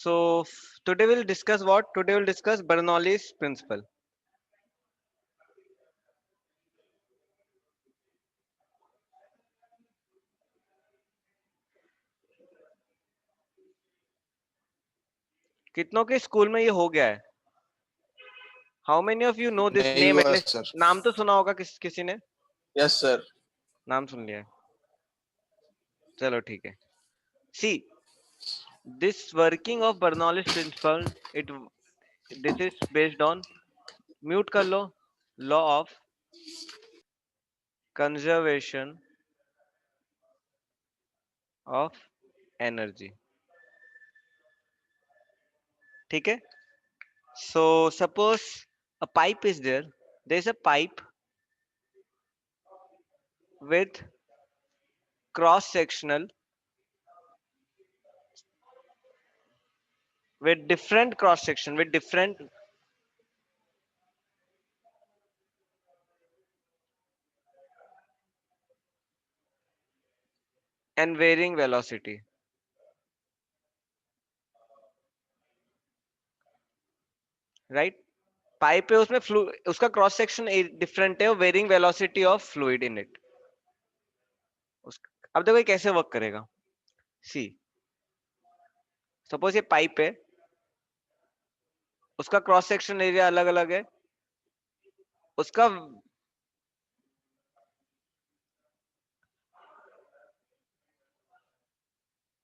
So today we'll discuss what? Today we'll discuss Bernoulli's principle. कितनों के school में ये हो गया है? How many of you know this नहीं name? हुआ At least सर। नाम तो सुना होगा किसी ने? Yes sir. नाम सुन लिया है? चलो ठीक है. See, this working of Bernoulli's principle, this is based on, mute कर लो, law of conservation of energy. ठीक है? So suppose a pipe is there. There is a pipe with cross sectional, with different cross section, with different and varying velocity. Right? Pipe है, उसमें उसका cross section different है, varying velocity of fluid in it. अब देखो ये कैसे work करेगा. सी, suppose ये पाइप है, उसका क्रॉस सेक्शन एरिया अलग अलग है, उसका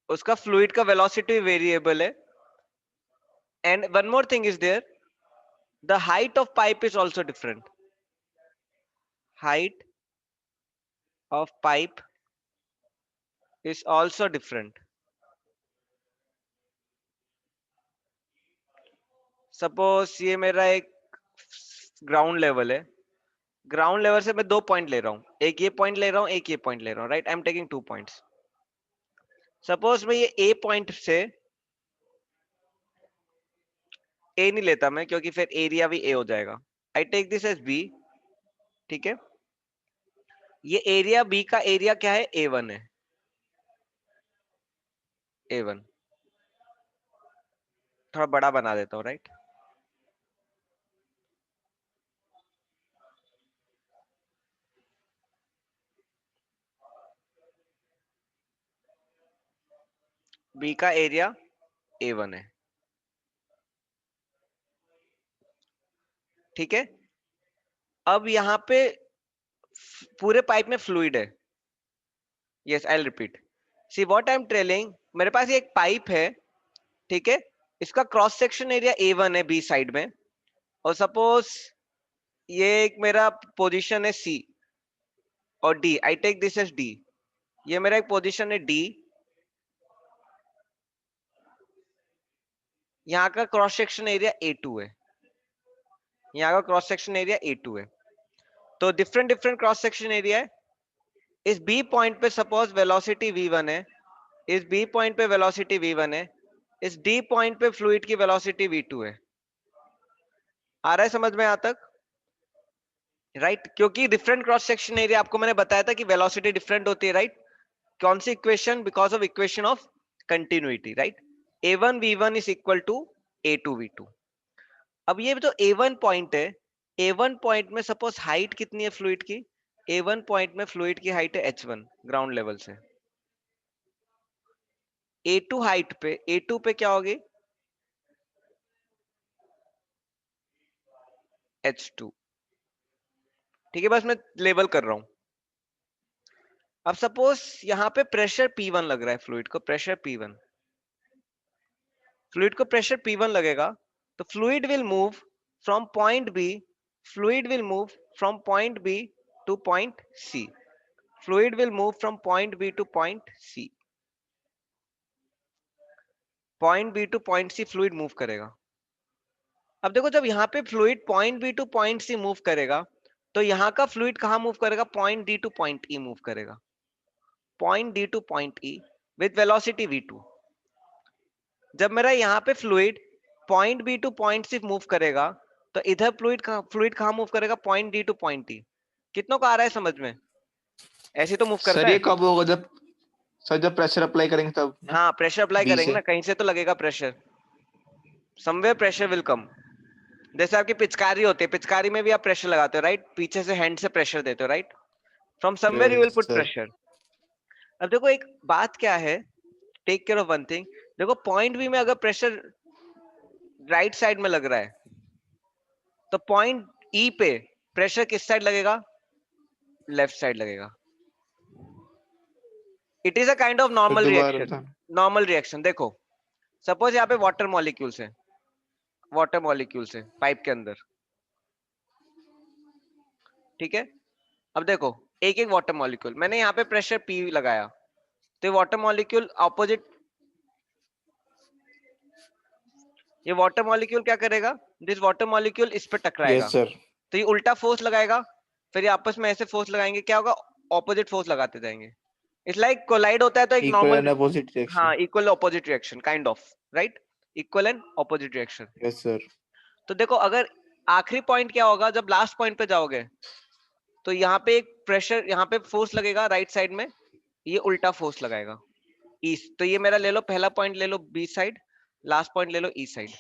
उसका फ्लूइड का वेलोसिटी वेरिएबल है. And one more thing is there, the height of pipe is also different. Height of pipe is also different. Suppose ये मेरा एक ग्राउंड लेवल है, ग्राउंड लेवल से मैं 2 पॉइंट ले रहा हूं, एक ये पॉइंट ले रहा हूं, एक ये पॉइंट ले रहा हूं. Right, I am taking 2 points. Suppose मैं ये ए पॉइंट से ए नहीं लेता मैं, क्योंकि फिर एरिया भी ए हो जाएगा. I take this as B. ठीक है, ये एरिया बी का एरिया क्या है? A1 है. A1 थोड़ा बड़ा बना देता हूं. राइट, बी का एरिया A1 है. ठीक है, अब यहां पे पूरे पाइप में फ्लूइड है. Yes, I will repeat. See what I am telling, मेरे पास ये एक पाइप है. ठीक है, इसका क्रॉस सेक्शन एरिया A1 है बी साइड में. और सपोज ये एक मेरा पोजीशन है सी और D. I take this as D. ये मेरा एक पोजीशन है डी. यहाँ का क्रॉस सेक्शन एरिया A2 है. यहाँ का क्रॉस सेक्शन एरिया A2 है. तो different different cross section area है. इस बी पॉइंट पे सपोज वेलोसिटी V1 है, इस बी पॉइंट पे वेलोसिटी V1 है, इस डी पॉइंट पे फ्लूइड की वेलोसिटी V2 है. आ रहा है समझ में यहां तक? राइट, क्योंकि डिफरेंट क्रॉस सेक्शन एरिया, आपको मैंने बताया था कि वेलोसिटी डिफरेंट होती है. राइट, कौन सी equation? Because of equation of continuity. Right, A1 V1 is equal to A2 V2. अब ये जो A1 पॉइंट है, A1 पॉइंट में सपोज हाइट कितनी है फ्लूइड की? A1 पॉइंट में फ्लूइड की हाइट है H1 ग्राउंड लेवल से. A2 हाइट पे, A2 पे क्या होगी? H2. ठीक है, बस मैं लेवल कर रहा हूं. अब सपोज यहां पे प्रेशर P1 लग रहा है, फ्लूइड को प्रेशर P1. फ्लूइड को प्रेशर P1 लगेगा तो fluid will move from point B, fluid will move from point B to point C. Fluid will move from point B to point C. Point B to point C fluid move करेगा. अब देखो, जब यहाँ पे fluid point B to point C move करेगा, तो यहाँ का फ्लूइड कहाँ मूव करेगा? Point D to point E move करेगा. Point D to point E with velocity V2. जब मेरा यहाँ पे fluid point B to point C move करेगा, तो इधर फ्लूइड कहाँ मूव करेगा? Point D to point E. कितनों का आ रहा है समझ में? ऐसे तो मूव करता सर ये है. कब होगा? जब प्रेशर अप्लाई करेंगे तब ना? हाँ, प्रेशर अप्लाई बी करेंगे से। ना, कहीं से तो लगेगा pressure. Somewhere pressure will come. जैसे आपकी पिचकारी होती है, पिचकारी में भी आप प्रेशर लगाते हो राइट, पीछे से हैंड से प्रेशर देते हो right, from somewhere you will Yes, put sir. Pressure. अब देखो एक बात क्या है, take care of one thing, देखो पॉइंट बी में अगर प्रेशर राइट साइड में लग रहा है तो पॉइंट ई पे प्रेशर किस साइड लगेगा, लेफ्ट साइड लगेगा। It is a kind of फिर नॉर्मल दोबारा रिएक्शन। बताना। नॉर्मल रिएक्शन देखो, सपोज यहाँ पे वाटर मॉलिक्यूल्स है, वाटर मॉलिक्यूल्स है पाइप के अंदर, ठीक है। अब देखो एक एक वाटर मॉलिक्यूल, मैंने यहाँ पे प्रेशर पी लगाया, तो ये वाटर मॉलिक्यूल ऑपोजिट, ये वाटर मॉलिक्यूल क्या करेगा, दिस वाटर मॉलिक्यूल इस पे टकराएगा, Yes, sir. तो ये उल्टा फोर्स लगाएगा, फिर ये आपस में ऐसे फोर्स लगाएंगे, क्या होगा, ऑपोजिट फोर्स लगाते जाएंगे। इट्स लाइक कोलाइड होता है तो एक Equal नॉर्मल, and opposite हाँ reaction. Equal opposite reaction kind of, right, equal and opposite reaction. Yes, sir. तो देखो अगर आखिरी पॉइंट क्या होगा, जब लास्ट पॉइंट पे जाओगे तो यहाँ पे एक प्रेशर, यहाँ पे फोर्स लगेगा राइट साइड में, ये उल्टा फोर्स लगाएगा ईस्ट, तो ये मेरा ले लो, पहला पॉइंट ले लो बी साइड, लास्ट पॉइंट ले लो ई साइड,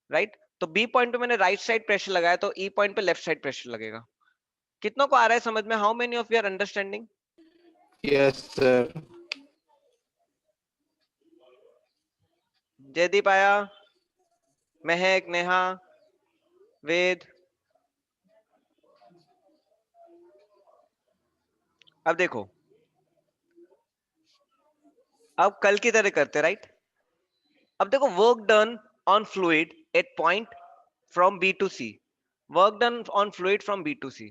राइट। तो बी पॉइंट पे मैंने राइट साइड प्रेशर लगाया, तो ई पॉइंट पे लेफ्ट साइड प्रेशर लगेगा। कितनों को आ रहा है समझ में, how many of you are understanding? Yes, sir. Jaydeep आया, महक, नेहा, वेद। अब देखो, अब कल की तरह करते राइट। अब देखो work done on fluid at point from B to C, work done on fluid from B to C,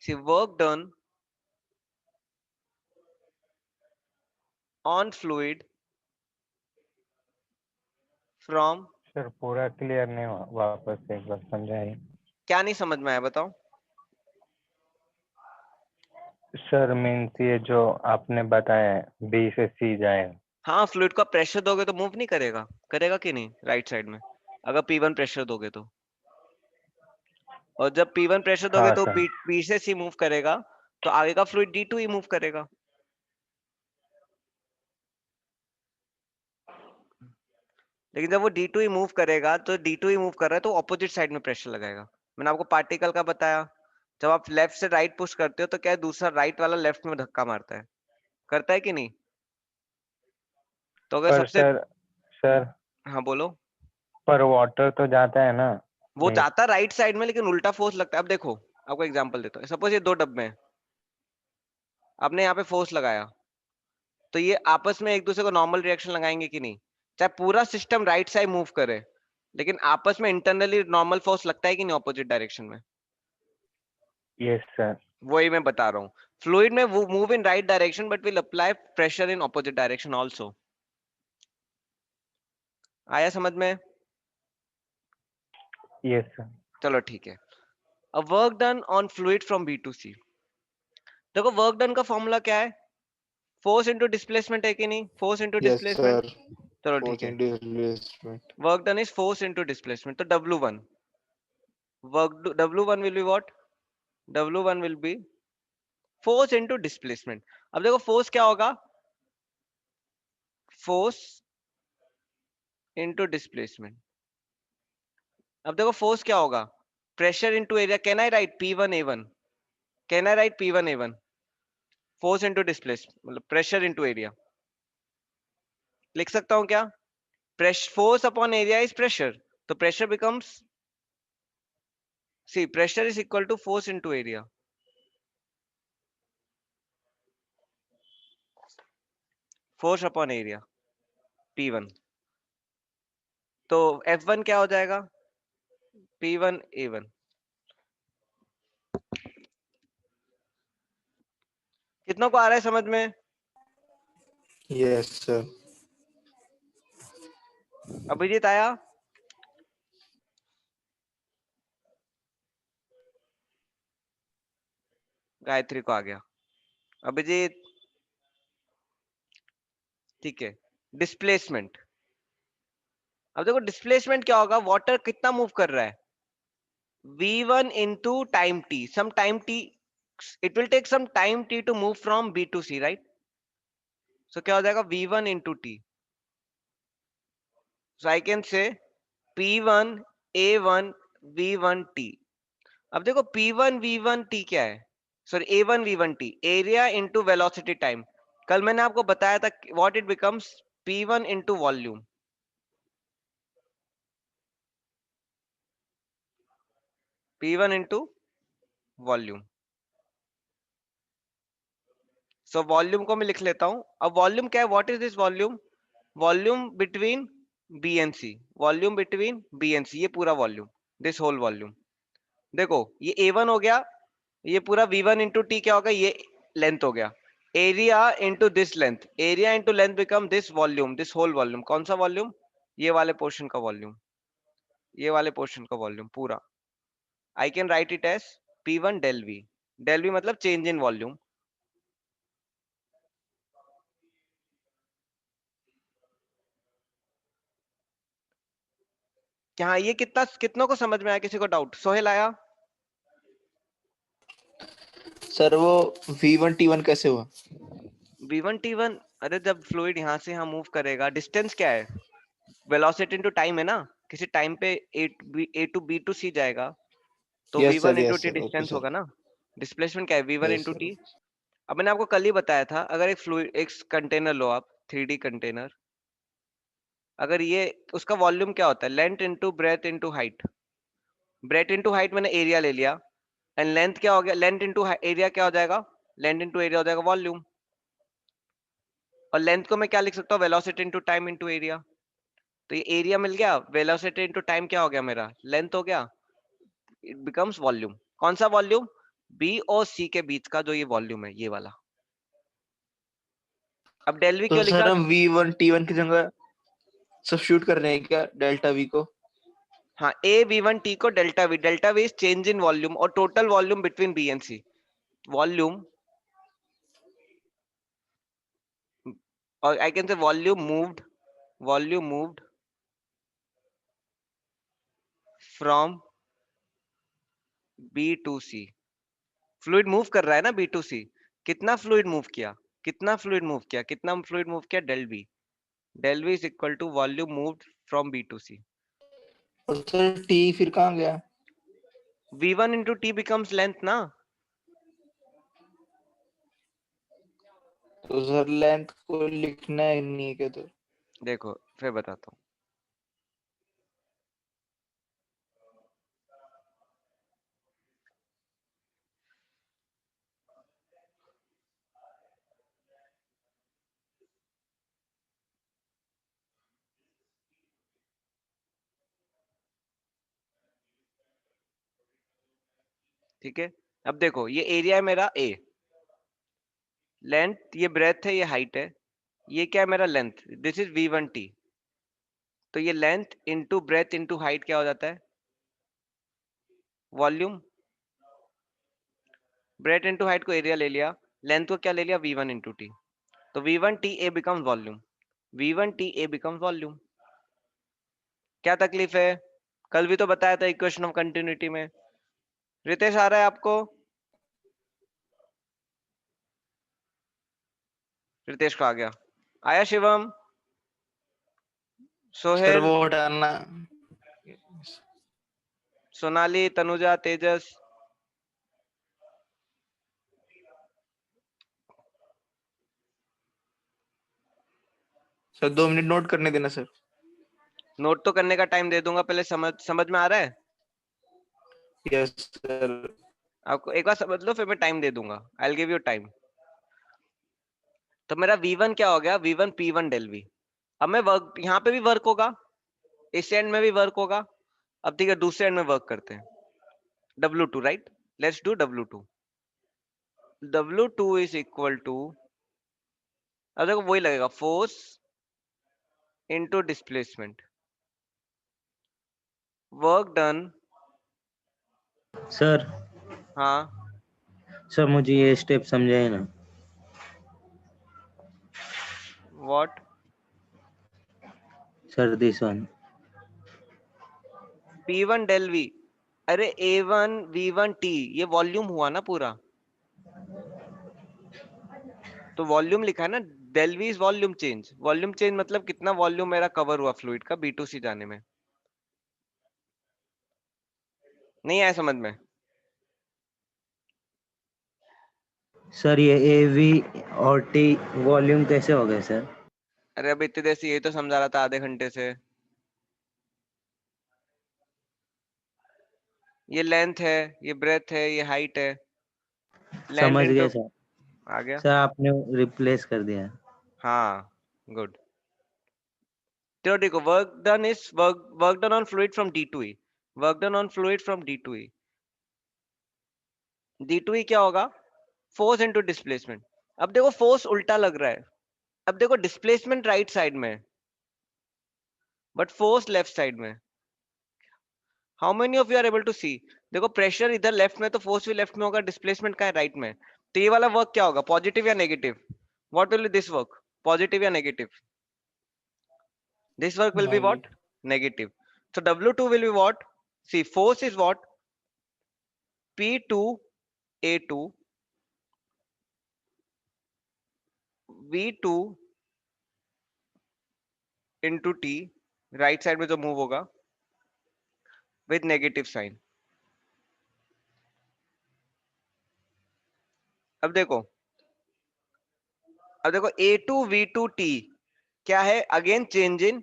C work done on fluid from, sir पूरा क्लियर नहीं हुआ, वापस से एक बार समझाइए। क्या नहीं समझ में आया बताओ। सर मीन्स ये जो आपने बताया बी से सी जाए। हाँ फ्लूइड को प्रेशर दोगे तो मूव नहीं करेगा, करेगा कि नहीं राइट साइड में, अगर P1 प्रेशर दोगे तो, और जब P1 प्रेशर दोगे हाँ तो सर। बी से सी मूव करेगा, तो आगे का फ्लूइड D2 ही मूव करेगा। लेकिन जब वो D2 ही मूव करेगा, तो D2 ही मूव कर रहा है तो ऑपोजिट साइड में प्रेशर लगाएगा। मैंने आपको पार्टिकल का बताया, जब आप लेफ्ट से राइट पुश करते हो तो क्या है, दूसरा राइट वाला लेफ्ट में धक्का मारता है, करता है कि नहीं। तो अगर पर सबसे, सर हाँ बोलो। पर वाटर तो जाता है ना। वो मीन्स जाता राइट साइड में, लेकिन उल्टा फोर्स लगता है। अब देखो आपको एग्जांपल देता हूँ, सपोज ये दो डब्बे हैं, आपने यहाँ पे फोर्स लगाया, तो ये आपस में एक दूसरे को नॉर्मल रिएक्शन लगाएंगे कि नहीं, चाहे पूरा सिस्टम राइट साइड मूव करे, लेकिन आपस में इंटरनली नॉर्मल फोर्स लगता है कि नहीं ऑपोजिट डायरेक्शन में। Yes sir. वही मैं बता रहा हूँ, फ्लूइड में move in right direction but will apply pressure in opposite direction also. आया समझ में? Yes sir. चलो ठीक है। अब work done on fluid from B to सी, देखो वर्क डन का फॉर्मूला क्या है, फोर्स इंटू डिस्प्लेसमेंट है कि नहीं, force into Yes, displacement. sir. चलो ठीक Force है, and displacement. Work done is force into displacement, तो W1, work W1 will be what, W1 will be force into displacement. अब देखो फोर्स क्या होगा, फोर्स इंटू डिस्प्लेसमेंट। अब देखो फोर्स क्या होगा, pressure into area, can I write P1A1, can I write P1A1, force into displacement मतलब pressure into area, लिख सकता हूं क्या, pressure force upon area is pressure, तो pressure becomes, see pressure is equal to force into area, force upon area P1, तो F1 क्या हो जाएगा, P1A1। कितनों को आ रहा है समझ में? Yes, sir. अभिजीत आया? गायत्री को आ गया। अभिजीत ठीक है। डिस्प्लेसमेंट, अब देखो डिस्प्लेसमेंट क्या होगा, वाटर कितना मूव कर रहा है, V1 into time t, some time t, it will take some time t to move from B to C, right? So क्या हो जाएगा V1 into t, so I can say P1 A1 V1T। अब देखो P1 V1T क्या है, sorry A1 V1T, area into velocity time. कल मैंने आपको बताया था what it becomes, P1 into volume. P1 into volume. So volume को मैं लिख लेता हूं। अब वॉल्यूम क्या है, what is this volume, volume between B and C, volume between B and C, ये पूरा वॉल्यूम, दिस होल वॉल्यूम। देखो ये A1 हो गया, ये पूरा V1 इंटू टी क्या होगा, ये लेंथ हो गया, area into this length, area into length become this volume, this whole volume. कौन सा वॉल्यूम, ये वाले पोर्शन का वॉल्यूम, ये वाले पोर्शन का वॉल्यूम पूरा। I can write it as P1 del V, del V मतलब चेंज इन वॉल्यूम। हाँ ये कितना, कितनों को समझ में आया, किसी को डाउट, सोहेल आया? सर वो V1T1 कैसे हुआ? V1 T1, अरे जब फ्लूइड यहाँ से यहाँ मूव करेगा, डिस्टेंस क्या है, वेलोसिटी इनटू टाइम है ना, किसी टाइम पे A to B to C जाएगा, तो yes V1 sir, into yes T sir, okay distance sir, होगा ना। डिस्प्लेसमेंट क्या है, V1 yes into sir. T. अब मैंने आपको कल ही बताया था, अगर एक फ्लूइड, एक कंटेनर लो आप, 3D कंटेनर, अगर ये, उसका वॉल्यूम क्या होता है, length into breadth into height. Breath into height मैंने एरिया ले लिया, एंड लेंथ क्या हो गया, लेंथ इंटू एरिया क्या हो जाएगा, लेंथ इंटू एरिया हो जाएगा वॉल्यूम। और लेंथ को मैं क्या लिख सकता हूँ, velocity into time into area. तो ये एरिया मिल गया, वेलोसिटी इंटू टाइम क्या हो गया मेरा, लेंथ हो गया, इट बिकम्स वॉल्यूम। कौन सा वॉल्यूम, बी और सी के बीच का जो ये वॉल्यूम है, ये वाला। अब डेल वी तो क्यों सर लिखा, हम V1T1 की जगह सब्स्टिट्यूट कर रहे हैं क्या डेल्टा V को? हाँ ए V1 T को delta V is change in volume और total volume between B and C, volume, और I can say volume moved from B to C. Fluid move कर रहा है ना बी टू सी, कितना फ्लूइड मूव किया, कितना फ्लूइड मूव किया, कितना फ्लूइड मूव किया, del V is equal to volume moved from B to C. और सर T फिर कहाँ गया? V1 into T becomes length ना। तो सर लेंथ को लिखना है नहीं है क्या? तो देखो फिर बताता हूँ, ठीक है। अब देखो ये एरिया है मेरा A, लेंथ ये ब्रेथ है, ये हाइट है, ये क्या है मेरा length, this is V1 T। तो ये length into breadth into height क्या हो जाता है, वॉल्यूम। ब्रेथ इंटू हाइट को एरिया ले लिया, लेंथ को क्या ले लिया, V1 इंटू टी। तो V1 T A becomes volume, V1 T A becomes volume. क्या तकलीफ है, कल भी तो बताया था इक्वेशन ऑफ कंटिन्यूटी में। रितेश आ रहा है आपको, रितेश को आ गया, आया शिवम, सर सोहेल, वो हटाना। सोनाली, तनुजा, तेजस। सर 2 मिनट नोट करने देना सर। नोट तो करने का टाइम दे दूंगा, पहले समझ में आ रहा है यस सर। आपको, एक बार समझ लो फिर मैं टाइम दे दूंगा, I will give you time. तो मेरा V1 क्या हो गया, V1 P1 डेल V। अब मैं वर्क, यहाँ पे भी वर्क होगा, इस एंड में भी वर्क होगा। अब ठीक है, दूसरे एंड में वर्क करते हैं, W2 right, let's do W2। W2 is equal to, अब देखो वही लगेगा, force into displacement, work done. Sir हाँ सर मुझे ये स्टेप समझाए ना। What, sir this one. P1 del V, अरे A1 V1 T, ये वॉल्यूम हुआ ना पूरा, तो वॉल्यूम लिखा है ना, del V is volume change. Volume change मतलब कितना वॉल्यूम मेरा कवर हुआ फ्लूइड का B2C जाने में। नहीं आया समझ में? सर ये एवी और टी वॉल्यूम कैसे हो गए सर? अरे अब इतनी देर से यही तो समझा रहा था, आधे घंटे से। ये लेंथ है, ये ब्रेथ है, ये हाइट है। लैंड समझ इनटू गए सर। आ गया। सर आपने रिप्लेस कर दिया। हाँ गुड। चलो देखो, work done is work done on fluid from D to E. Work done on fluid from D to E. D to E क्या होगा? Force into displacement. अब देखो फोर्स उल्टा लग रहा है। अब देखो डिस्प्लेसमेंट राइट साइड में बट फोर्स लेफ्ट साइड में। How many of you are able to सी? देखो प्रेशर इधर लेफ्ट में तो फोर्स भी लेफ्ट में होगा, डिस्प्लेसमेंट का है राइट में। तो ये वाला वर्क क्या होगा, पॉजिटिव या negative? What will be this work, positive या negative? This work will be what? Negative. Negative. So W2 will be what? See, force is what? P2A2 V2 into T, right side में जो move होगा with negative sign. अब देखो, अब देखो A2V2T क्या है? Again change in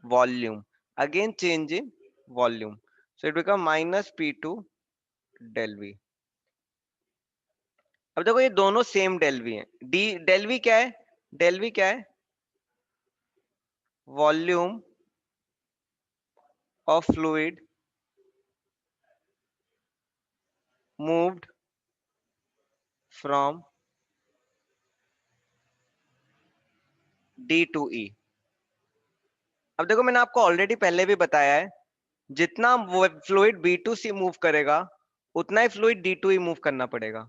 volume, again change in volume. So it become minus P2 del V। अब देखो ये दोनों सेम डेल V है। डी डेल V क्या है? डेल V क्या है? Volume of fluid moved from D to E। अब देखो मैंने आपको ऑलरेडी पहले भी बताया है, जितना फ्लूइड B2C मूव करेगा उतना ही फ्लूइड D2E मूव करना पड़ेगा।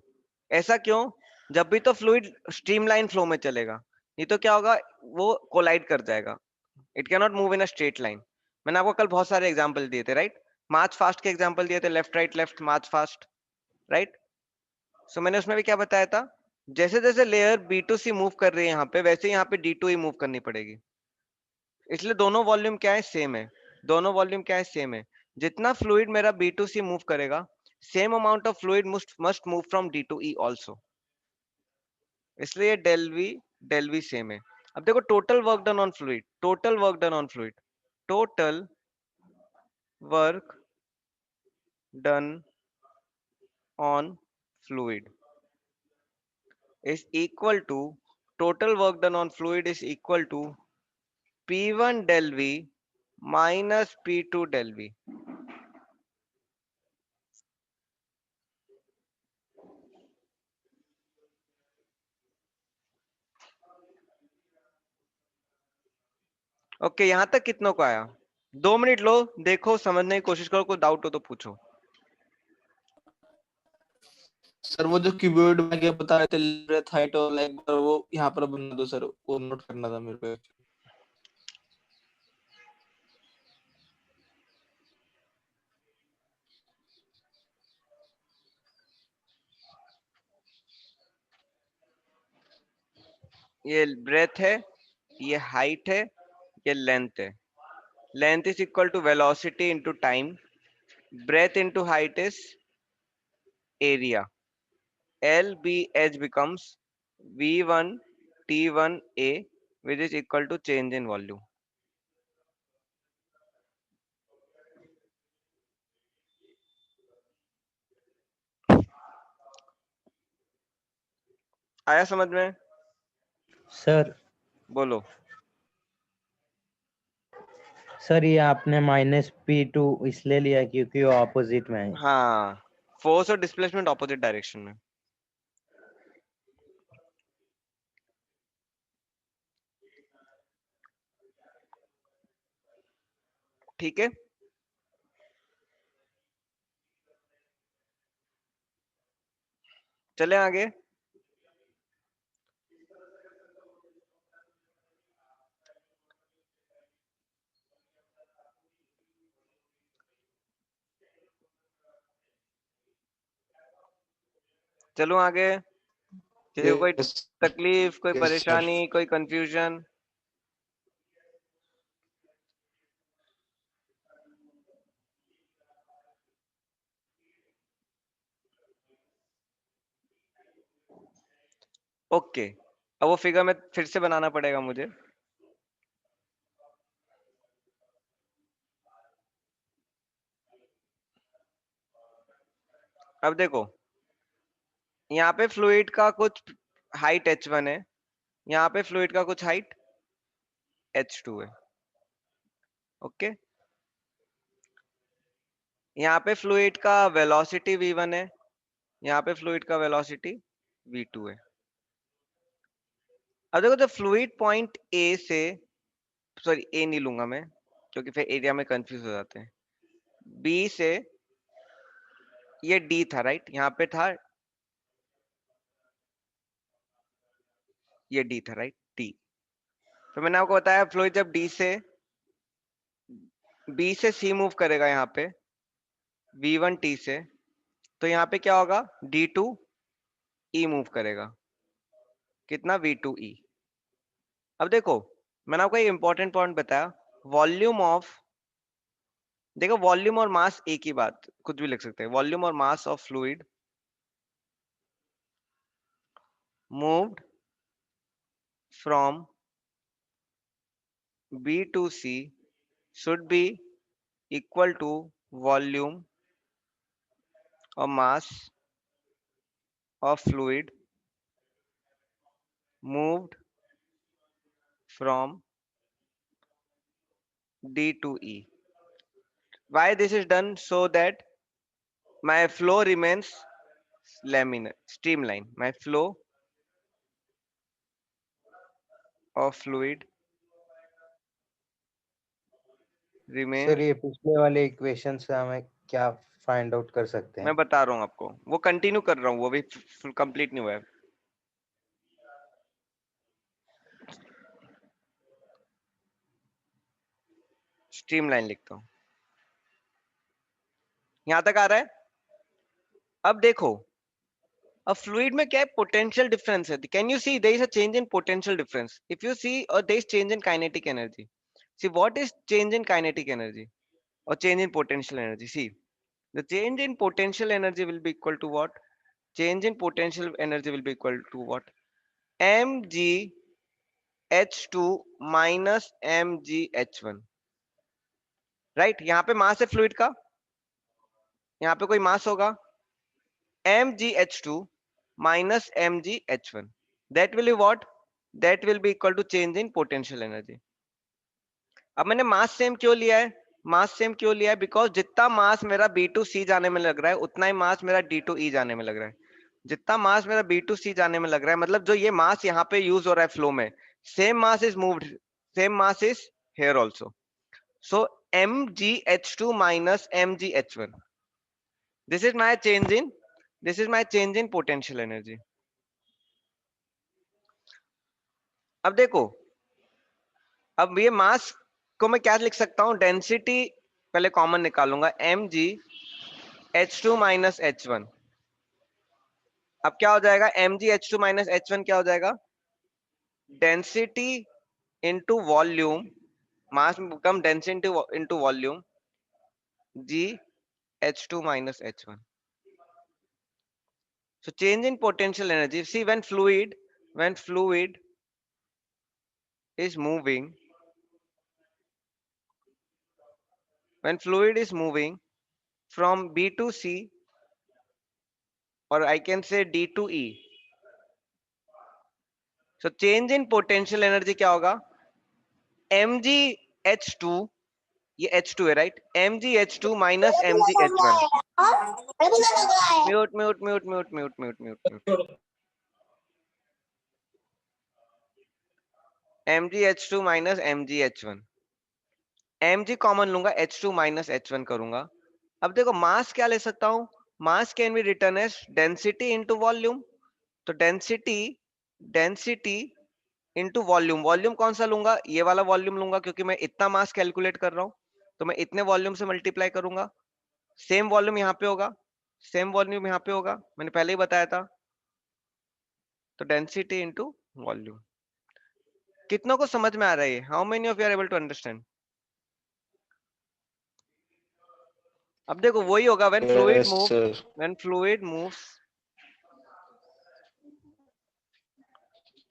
ऐसा क्यों? जब भी तो फ्लूइड स्ट्रीमलाइन फ्लो में चलेगा, नहीं तो क्या होगा, वो कोलाइड कर जाएगा। It can not move in a straight line. मैंने आपको कल बहुत सारे एग्जांपल दिए थे, राइट? मार्च फास्ट के एग्जांपल दिए थे, लेफ्ट राइट मार्च फास्ट, राइट? सो मैंने उसमें भी क्या बताया था, जैसे जैसे लेयर B2C मूव कर रही है यहाँ पे, वैसे यहाँ पे D2E मूव करनी पड़ेगी। इसलिए दोनों वॉल्यूम क्या है, सेम है। दोनों वॉल्यूम क्या है, सेम है। जितना फ्लूइड मेरा B2C मूव करेगा, same amount of fluid must move from D2E also. इसलिए डेल वी सेम है। अब देखो total work done on fluid, total work done on fluid, total work done on fluid is equal to, total work done on fluid is equal to P1 del V minus P2 del V। Okay, यहां तक कितनों को आया? 2 minute low, देखो समझने की कोशिश करो, कोई डाउट हो तो पूछो। सर वो जो कीबोर्ड में क्या बता रहे थे, ब्रेथ हाइट और लाइक वो यहाँ पर बना दो सर, वो नोट करना था मेरे को। ये ब्रेथ है, ये हाइट है, ये लेंथ है। Length is equal to velocity into time, breadth into height is area। LBH becomes V1 T1A, which is equal to change in volume। आया समझ में? सर बोलो। सर ये आपने -P2 इसलिए लिया क्योंकि वो ऑपोजिट में है। हाँ, फोर्स और डिस्प्लेसमेंट ऑपोजिट डायरेक्शन में। ठीक है, चले आगे। चलो आगे। किसी को कोई यस तकलीफ, कोई यस सर। परेशानी, कोई कंफ्यूजन? ओके, अब वो फिगर में फिर से बनाना पड़ेगा मुझे। अब देखो, यहाँ पे फ्लूइड का कुछ हाइट h1 है, यहाँ पे फ्लूइड का कुछ हाइट h2 है। ओके, यहाँ पे फ्लूइड का वेलोसिटी v1 है, यहाँ पे फ्लूइड का वेलोसिटी v2 है। अब देखो, जब फ्लूइड पॉइंट ए से, सॉरी ए नहीं लूंगा मैं क्योंकि फिर एरिया में कंफ्यूज हो जाते हैं, बी से, ये डी था राइट, यहाँ पे था, ये डी था राइट, डी। तो मैंने आपको बताया फ्लूइड जब डी से, बी से सी मूव करेगा यहाँ पे v1 t से, तो यहाँ पे क्या होगा, d2 e मूव करेगा, कितना, v2 e। अब देखो, मैंने आपको एक इंपॉर्टेंट पॉइंट बताया, वॉल्यूम ऑफ, देखो वॉल्यूम और मास एक ही बात, कुछ भी लिख सकते हैं, वॉल्यूम और mass of fluid moved from B to C should be equal to volume or mass of fluid moved from D to E. Why this is done? So that my flow remains laminar, streamline. My flow of fluid remains, sir ये पिछले वाले equation से हमें क्या find out कर सकते मैं हैं? बता रहा हूँ आपको, वो कंटिन्यू कर रहा हूँ, वो भी कंप्लीट नहीं हुआ है। स्ट्रीमलाइन लिखता हूँ, यहां तक आ रहा है। अब देखो, अब फ्लूइड में क्या है, पोटेंशियल डिफरेंस है। Can you see there is a change in potential difference, if you see, और there is change in kinetic energy. See what is change in kinetic energy और change in potential energy? See, the change in potential energy will be equal to what, change in potential energy will be equal to what, mgh2 minus mgh1, right. यहाँ पे मास है fluid का, यहाँ पे कोई मास होगा, mgh2 minus mgh1, that will be what, that will be equal to change in potential energy। अब मैंने मास सेम क्यों लिया है, मास सेम क्यों लिया है, बिकॉज जितना मास मेरा B2C जाने में लग रहा है उतना ही मास मेरा D2E जाने में लग रहा है। जितना मास मेरा B2C जाने में लग रहा है, मतलब जो ये मास यहाँ पे यूज हो रहा है फ्लो में, same mass is moved, same mass is here also. So mgh2 minus mgh1, this is my change in, this is my change in potential energy। अब देखो, अब ये मास को मैं क्या लिख सकता हूँ, डेंसिटी पहले कॉमन निकालूंगा, mgh2 minus h1। अब क्या हो जाएगा, mgh2 minus h1 क्या हो जाएगा, density into volume, mass become density into volume, gh2 minus h1। So change in potential energy, see when fluid is moving, when fluid is moving from B to C, or I can say D to E, so change in potential energy क्या होगा, mgh2, ये h2 है right, mgh2 minus mgh1, mute mute mute mute mute mute mute mute, mgh2 minus mgh1, mg common लूंगा, h2 minus h1 करूंगा। अब देखो मास क्या ले सकता हूं, mass can be written as density into volume. तो डेंसिटी इंटू वॉल्यूम, वॉल्यूम कौन सा लूंगा, ये वाला वॉल्यूम लूंगा क्योंकि मैं इतना मास कैलकुलेट कर रहा हूं, तो मैं इतने वॉल्यूम से मल्टीप्लाई करूंगा। सेम वॉल्यूम यहाँ पे होगा, सेम वॉल्यूम यहाँ पे होगा, मैंने पहले ही बताया था। तो डेंसिटी इंटू वॉल्यूम, कितनों को समझ में आ रहा है, how many of you are able to understand? अब देखो वही होगा, Yes, sir. when fluid moves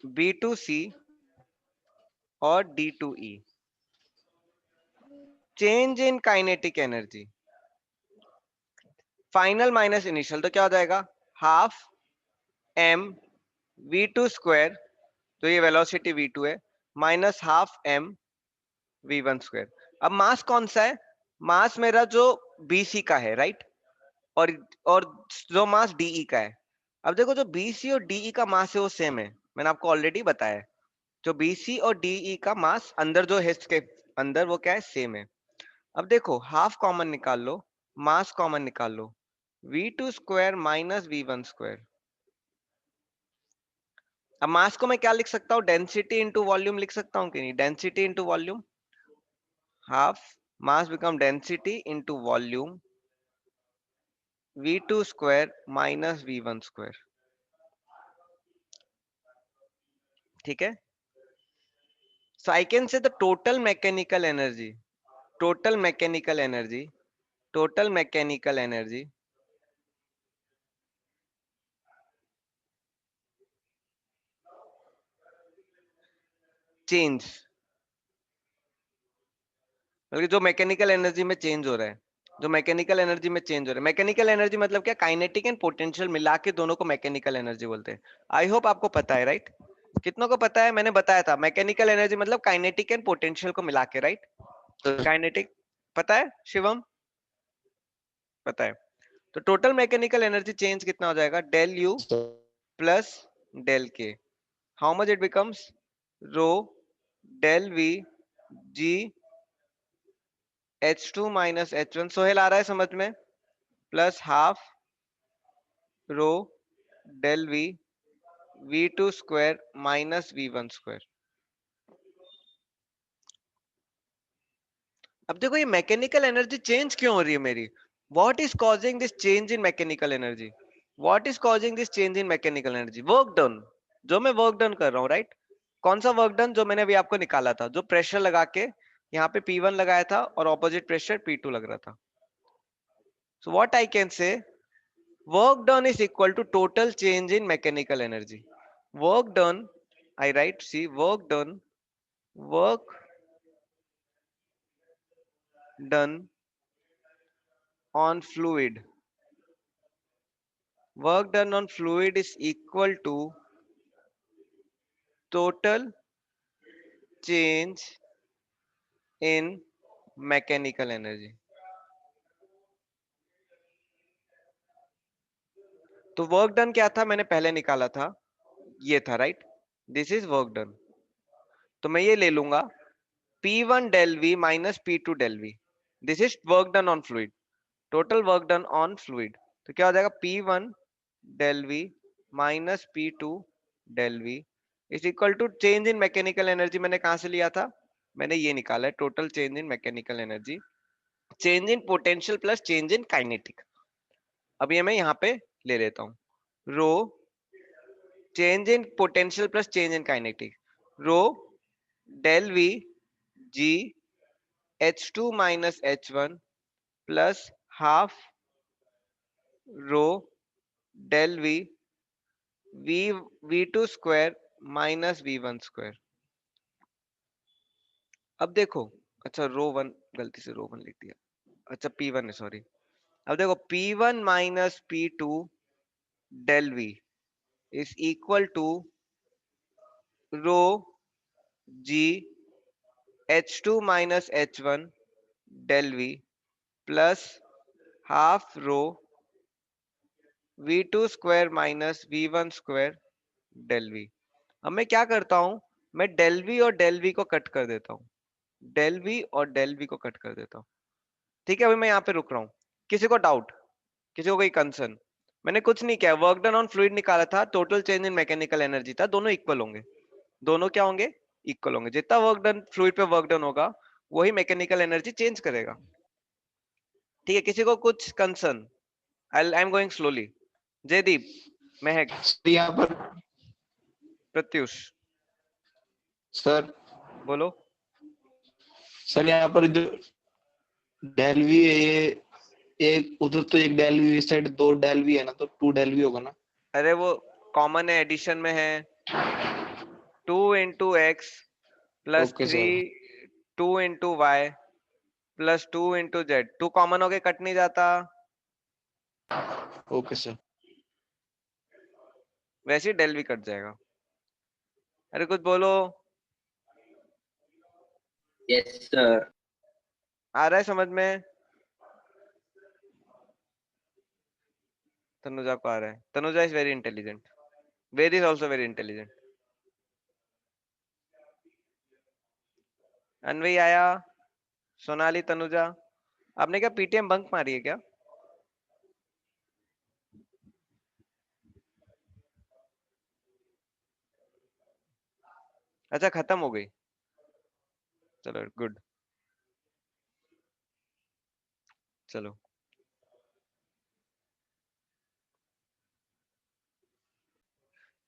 B2C और D2E, change in kinetic energy, final minus initial, तो क्या हो जाएगा, हाफ m v2 स्क्वायर, तो ये वेलोसिटी v2 है, minus half m v1 square. अब मास कौन सा है, मास मेरा जो BC का है, राइट, और जो मास DE का है। अब देखो जो BC और DE का मास है वो सेम है, मैंने आपको ऑलरेडी बताया है, जो BC और DE का मास अंदर जो है इसके अंदर वो क्या है, सेम है। अब देखो हाफ कॉमन निकाल लो, मास कॉमन निकाल लो, v2 square minus v1 square. अब मास को मैं क्या लिख सकता हूँ, डेंसिटी इंटू वॉल्यूम लिख सकता हूँ कि नहीं, डेंसिटी इंटू वॉल्यूम, हाफ मास become density into volume v2 square minus v1 square, ठीक है। So I can say the total mechanical energy, total mechanical energy, total mechanical energy change, बल्कि जो mechanical energy में चेंज हो रहा है, जो mechanical energy में चेंज हो रहा है, मैकेनिकल एनर्जी मतलब क्या, काइनेटिक एंड पोटेंशियल मिला के दोनों को मैकेनिकल एनर्जी बोलते हैं। आई होप आपको पता है, राइट, कितनों को पता है, मैंने बताया था मैकेनिकल एनर्जी मतलब काइनेटिक एंड पोटेंशियल को मिला के, राइट, काइनेटिक पता है, शिवम पता है। तो टोटल मैकेनिकल एनर्जी चेंज कितना हो जाएगा, del U plus del K, how much it becomes, rho del V G H2 minus H1, Sohail आ रहा है समझ में, plus half rho del V V2 square minus V1 square. अब देखो ये मैकेनिकल एनर्जी चेंज क्यों हो रही है मेरी, what is causing this change in mechanical energy, what is causing this change in mechanical energy, work done, जो मैं वर्क डन कर रहा हूँ, राइट, कौन सा वर्क डन, जो मैंने अभी आपको निकाला था, जो प्रेशर लगा के यहाँ पे P1 लगाया था और ऑपोजिट प्रेशर P2 लग रहा था। सो व्हाट आई कैन से, work done is equal to total change in mechanical energy. Work done, I write, see, work done on fluid, work done on fluid is equal to total change in mechanical energy. तो work done क्या था, मैंने पहले निकाला था, ये था, right, this is work done, तो मैं ये ले लूंगा P1 del V minus P2 del V, this is work done on fluid, total work done on fluid, तो क्या हो जाएगा P1 del V minus P2 del V is equal to change in mechanical energy, मैंने कहां से लिया था, मैंने ये निकाला है, total change in mechanical energy, change in potential plus change in kinetic. अब ये मैं यहाँ पे ले लेता हूँ, rho change in potential plus change in kinetic, rho del V G H2 minus H1 plus half rho del V V2 square minus V1 square. अब देखो, अच्छा रो वन, गलती से रो वन लिख दिया, अच्छा P1 है, सॉरी। अब देखो P1 minus P2 del V is equal to rho G H2 minus H1 del V plus half rho V2 square minus V1 square del V। अब मैं क्या करता हूं, मैं del V और del V को कट कर देता हूं, del V और del V को कट कर देता हूं, ठीक है। अभी मैं यहाँ पे रुक रहा हूँ, किसी को डाउट, किसी को कोई कंसर्न, मैंने कुछ नहीं किया, वर्क डन ऑन फ्लूइड निकाला था, total change in mechanical energy था, दोनों इक्वल होंगे, दोनों क्या होंगे, इक्वल होंगे, जितना वर्क डन फ्लूइड पे वर्क डन होगा वही मैकेनिकल एनर्जी चेंज करेगा, ठीक है। किसी को कुछ concern, I am going slowly, Jaydeep, Mehak, यहाँ पर प्रत्युष, सर, बोलो। सर यहाँ पर जो डेल वी है, ये एक उधर तो एक डेल वी, इस साइड दो डेल वी है ना, तो टू डेल वी होगा ना। अरे वो कॉमन है, एडिशन में है, 2 into x plus okay 3 sir 2 into y plus 2 into z। 2 common हो के कट नहीं जाता, ओके सर वैसे ही डेल भी कट जाएगा। अरे कुछ बोलो, यस सर। आ रहा है समझ में? तनुजा को आ रहा है। Tanuja is very intelligent, Ved is also very intelligent. Anvay आया, सोनाली, तनुजा। आपने क्या पीटीएम बंक मारी है क्या? अच्छा खत्म हो गई, चलो गुड। चलो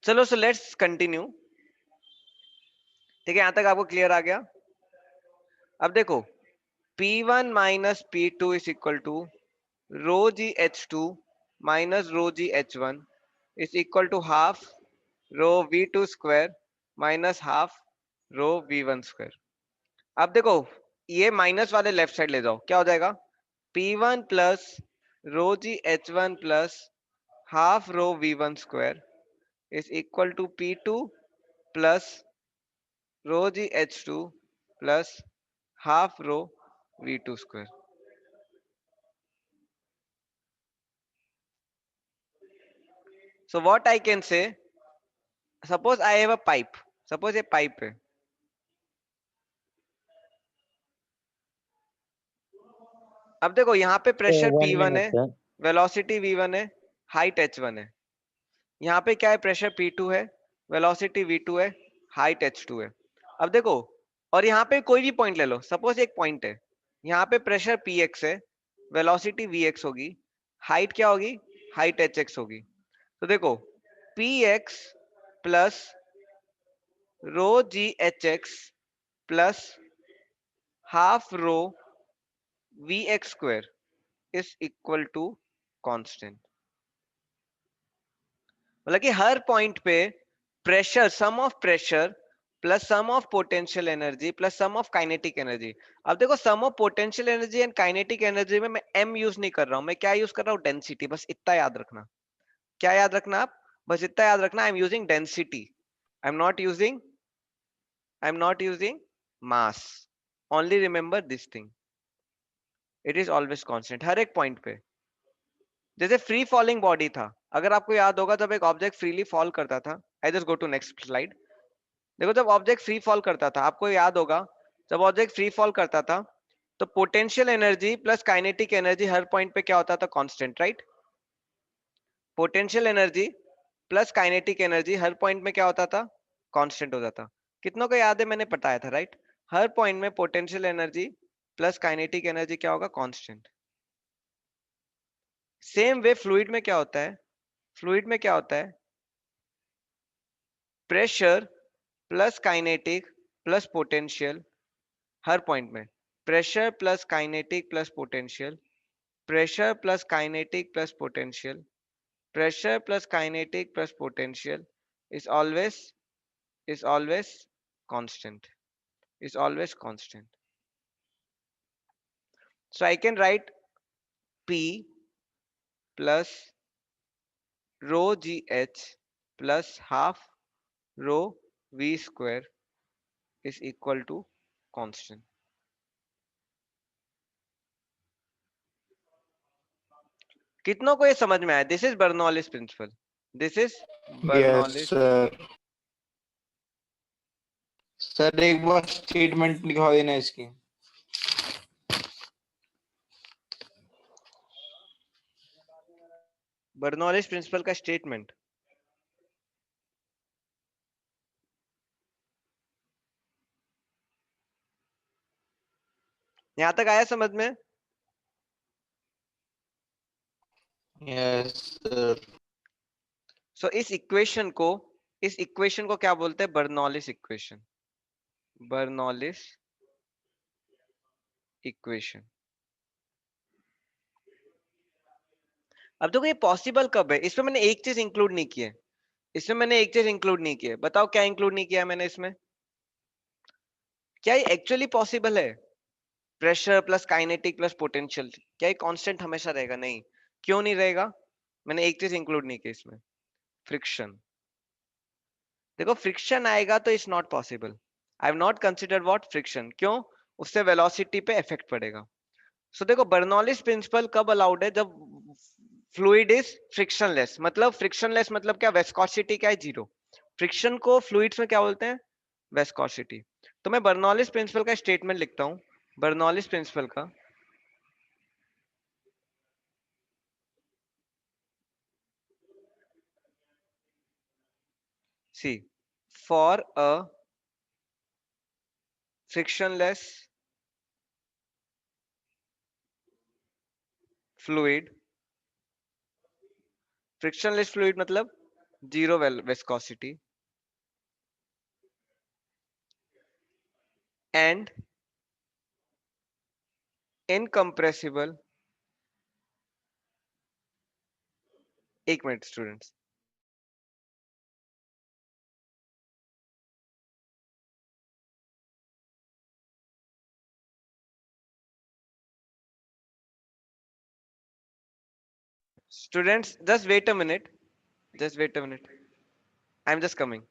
चलो सो लेट्स कंटिन्यू। ठीक है, यहां तक आपको क्लियर आ गया? अब देखो P1 minus P2 is equal to rho ji H2 minus rho ji H1 is equal to half rho V2 square minus half rho V1 square. अब देखो ये माइनस वाले लेफ्ट साइड ले जाओ, क्या हो जाएगा? P1 plus rho ji H1 plus half rho V1 square is equal to P2 plus rho ji H2 plus half rho V2 square. So what I can say, suppose I have a pipe, suppose ये pipe है, अब देखो यहाँ पे pressure one P1 minute है, sir. Velocity V1 है, height H1 है। यहाँ पे क्या है? प्रेशर P2 है, वेलोसिटी V2 है, हाइट H2 है। अब देखो, और यहाँ पे कोई भी पॉइंट ले लो, सपोज एक पॉइंट है, यहाँ पे प्रेशर Px है, वेलोसिटी Vx होगी, हाइट क्या होगी? हाइट Hx होगी। तो देखो Px plus rho G Hx plus half rho Vx square is equal to constant. मतलब कि हर पॉइंट पे pressure, sum of pressure plus sum of potential energy plus sum of kinetic energy. अब देखो sum of potential energy and kinetic energy में मैं m use नहीं कर रहा हूं, मैं क्या यूज कर रहा हूं? डेंसिटी। बस इतना याद रखना। क्या याद रखना आप? बस इतना याद रखना, I am using density, I am not using mass. Only remember this thing, it is always constant हर एक पॉइंट पे। जैसे फ्री फॉलिंग बॉडी था, अगर आपको याद होगा जब एक ऑब्जेक्ट फ्रीली फॉल करता था, I just go to next slide. देखो जब ऑब्जेक्ट फ्री फॉल करता था, आपको याद होगा जब ऑब्जेक्ट फ्री फॉल करता था तो potential energy plus kinetic energy हर पॉइंट पे क्या होता था? Constant, right? Potential energy plus kinetic energy हर पॉइंट में क्या होता था? कांस्टेंट होता था। कितनों को याद है? मैंने बताया था, राइट? हर पॉइंट में potential energy plus kinetic energy क्या होगा? कांस्टेंट। सेम वे फ्लूइड में क्या होता है? फ्लूइड में क्या होता है? Pressure plus kinetic plus potential हर पॉइंट में। Pressure plus kinetic plus potential, pressure plus kinetic plus potential, pressure plus kinetic plus potential is always constant, is always constant. So I can write P plus rho gh plus half rho v square is equal to constant. कितनों को ये समझ में आया? This is Bernoulli's principle, this is yes Bernoulli's. Sir sir एक बार statement लिखवा देना इसकी। बर्नौलिस प्रिंसिपल का स्टेटमेंट यहां तक आया समझ में? यस सर सो इस इक्वेशन को क्या बोलते हैं? Bernoulli's equation, Bernoulli's equation. अब देखो ये पॉसिबल कब है, इसमें मैंने एक चीज इंक्लूड नहीं की है। इसमें मैंने एक चीज इंक्लूड नहीं की है, बताओ क्या इंक्लूड नहीं किया मैंने इसमें? क्या ये एक्चुअली पॉसिबल है? Pressure plus kinetic plus potential, क्या ये कांस्टेंट हमेशा रहेगा? नहीं। क्यों नहीं रहेगा? मैंने एक चीज इंक्लूड नहीं की इसमें, फ्रिक्शन। देखो फ्रिक्शन आएगा तो it's not possible. I have not considered what friction. क्यों? उससे वेलोसिटी पे इफेक्ट पड़ेगा। सो देखो बर्नौलीज प्रिंसिपल कब अलाउड है? जब फ्लूइड इज फ्रिक्शनलेस। मतलब फ्रिक्शनलेस मतलब क्या? वेस्कोसिटी क्या है? जीरो। फ्रिक्शन को फ्लूइड्स में क्या बोलते हैं? वेस्कोसिटी। तो मैं बर्नौलीज प्रिंसिपल का स्टेटमेंट लिखता हूं। बर्नौलीज प्रिंसिपल का see, for a frictionless fluid, frictionless fluid मतलब जीरो viscosity and incompressible, एक minute students, students just wait a minute, just wait a minute, I'm just coming.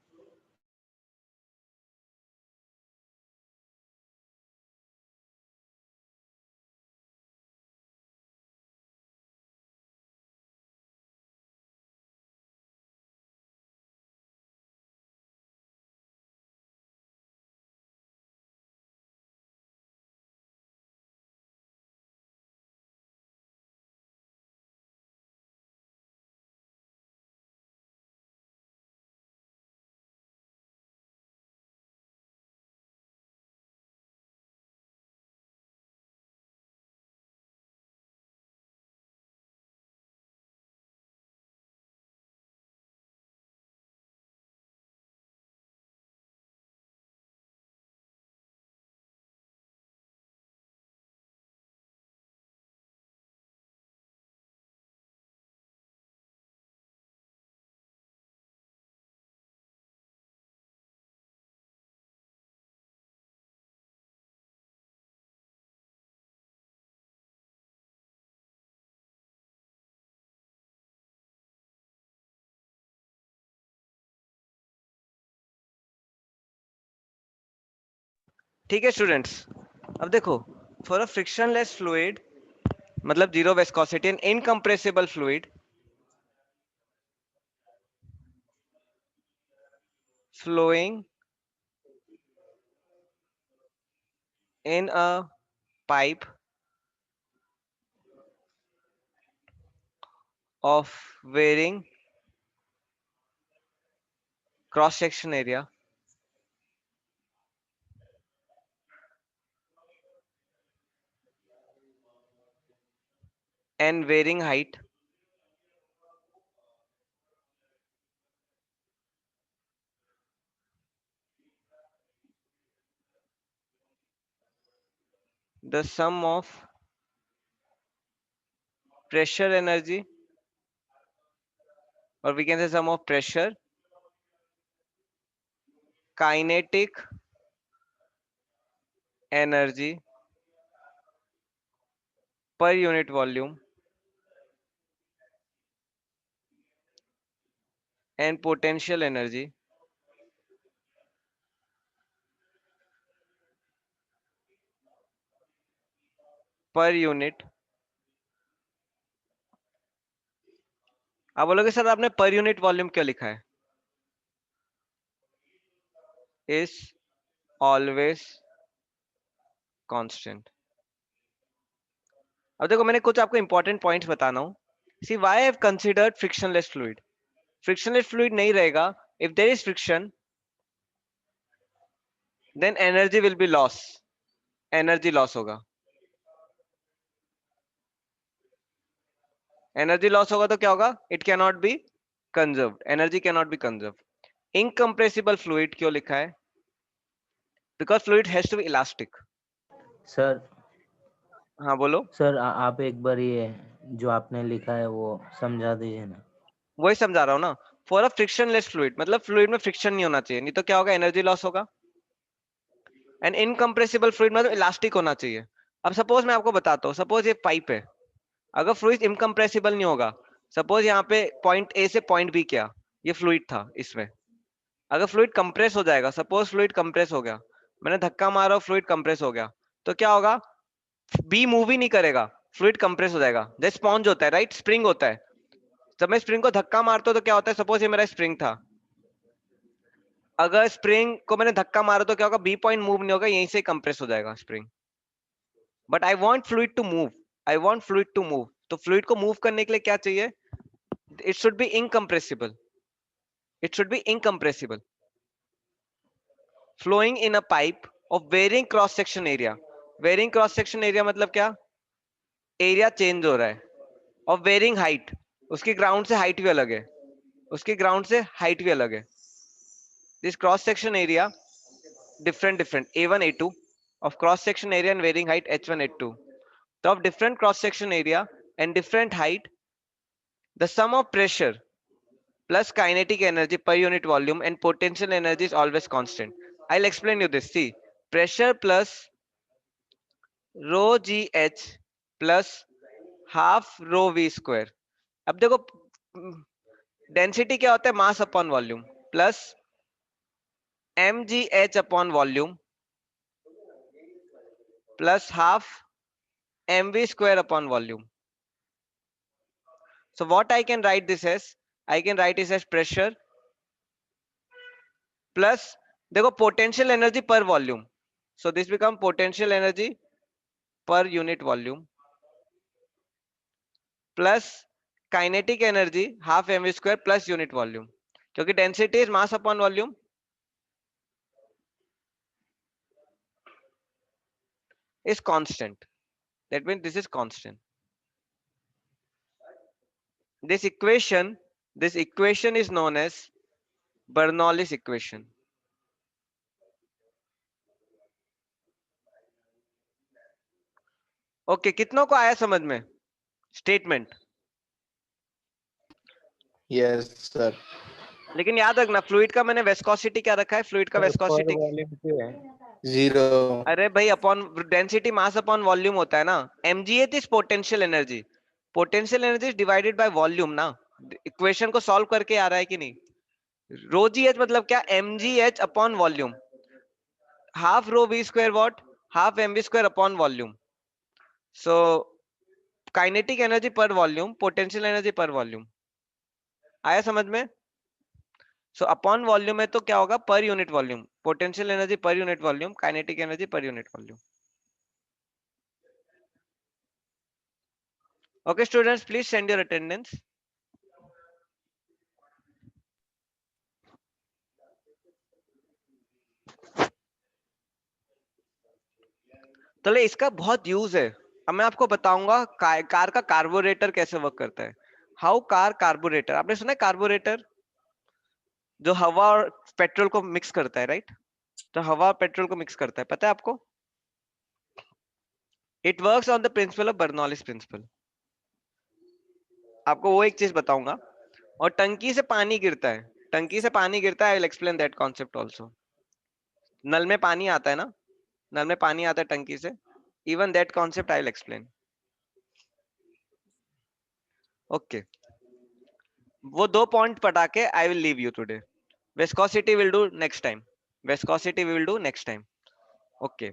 ठीक है स्टूडेंट्स, अब देखो, फॉर अ फ्रिक्शनलेस फ्लूइड मतलब zero viscosity and incompressible fluid flowing in a pipe of varying cross section area and varying height, the sum of pressure energy, or we can say sum of pressure, kinetic energy per unit volume and potential energy per unit। आप बोलोगे sir आपने per unit volume क्यों लिखा है? Is always constant. अब देखो मैंने कुछ आपको इंपॉर्टेंट पॉइंट्स बताना हूं। See why I have considered frictionless fluid. Frictionless fluid नहीं रहेगा if there is friction, then energy will be loss, energy loss होगा। एनर्जी लॉस होगा तो क्या होगा? It can not be conserved, energy can not be conserved. Incompressible fluid क्यों लिखा है? Because fluid has to be elastic. Sir हाँ बोलो। सर आप एक बार ये जो आपने लिखा है वो समझा दीजिए ना। वही समझा रहा हूँ ना, फॉर अ फ्रिक्शनलेस फ्लूइड, मतलब फ्लूइड में फ्रिक्शन नहीं होना चाहिए, नहीं तो क्या होगा, एनर्जी लॉस होगा। एंड इनकम्प्रेसिबल फ्लूइड मतलब इलास्टिक होना चाहिए। अब सपोज मैं आपको बताता हूँ, सपोज ये पाइप है, अगर फ्लूइड इनकम्प्रेसिबल नहीं होगा, सपोज यहाँ पे पॉइंट ए से पॉइंट बी क्या, ये फ्लूइड था, इसमें अगर फ्लूइड कंप्रेस हो जाएगा, सपोज फ्लूइड कंप्रेस हो गया, मैंने धक्का मारा, फ्लूइड कंप्रेस हो गया, तो क्या होगा, बी मूव ही नहीं करेगा, फ्लूइड कंप्रेस हो जाएगा। जैसे स्पॉन्ज होता है, राइट, स्प्रिंग होता है, जब मैं स्प्रिंग को धक्का मारता हूँ तो क्या होता है, सपोज ये मेरा स्प्रिंग था, अगर स्प्रिंग को मैंने धक्का मारा तो क्या होगा, बी पॉइंट मूव नहीं होगा, यहीं से कंप्रेस हो जाएगा spring. But I want fluid to move, I want fluid to move, तो फ्लूइड को मूव करने के लिए क्या चाहिए, it should be incompressible, it should be incompressible, flowing in a pipe of varying cross section area. Varying cross section area मतलब क्या, area change हो रहा है, और वेरिंग हाइट, उसकी ग्राउंड से हाइट भी अलग है, उसकी ग्राउंड से हाइट भी अलग है। This cross section area different a1 a2 of cross section area and varying height h1 h2, so of different cross section area and different height, the sum of pressure plus kinetic energy per unit volume and potential energy is always constant. I'll explain you this. See, pressure plus rho gh plus half rho v square. अब देखो density क्या होता है, mass upon volume, plus mgh upon volume plus half mv square upon volume. So what I can write this as, I can write this as pressure plus, देखो potential energy per volume, so this become potential energy per unit volume plus kinetic energy half mv square plus unit volume, क्योंकि density is mass upon volume, is constant, that means this is constant. This equation is known as Bernoulli's equation. Okay, कितनों को आया समझ में statement? Yes sir. लेकिन याद रखना, fluid का मैंने वेस्कोसिटी क्या रखा है, फ्लूइड का वेस्कोसिटी वॉल्यूम क्यों है? 0। अरे भाई upon density mass upon volume होता है ना, mgh is potential energy, potential energy is divided by volume ना, इक्वेशन को सॉल्व करके आ रहा है कि नहीं। रो जी एच मतलब क्या, mgh upon volume, half rho V square what, half mv square upon volume. So kinetic energy per volume, potential energy per volume, आया समझ में? सो अपॉन वॉल्यूम है तो क्या होगा, per unit volume, potential energy per unit volume, kinetic energy per unit volume. Okay, students, please send your attendance. तो इसका बहुत यूज है। अब मैं आपको बताऊंगा कार का कार्बोरेटर कैसे वर्क करता है। हाउ कार कार्बोरेटर, आपने सुना है कार्बोरेटर, जो हवा और पेट्रोल को मिक्स करता है, राइट? तो हवा और पेट्रोल को मिक्स करता है, पता है आपको? It works on the principle of Bernoulli's principle. आपको वो एक चीज बताऊंगा। और टंकी से पानी गिरता है, टंकी से पानी गिरता है, I will explain that concept also. नल में पानी आता है ना, नल में पानी आता है टंकी से, even that concept I will explain. Okay, वो दो पॉइंट पटा के I will leave you today. Viscosity will do next time. Viscosity we will do next time. Okay.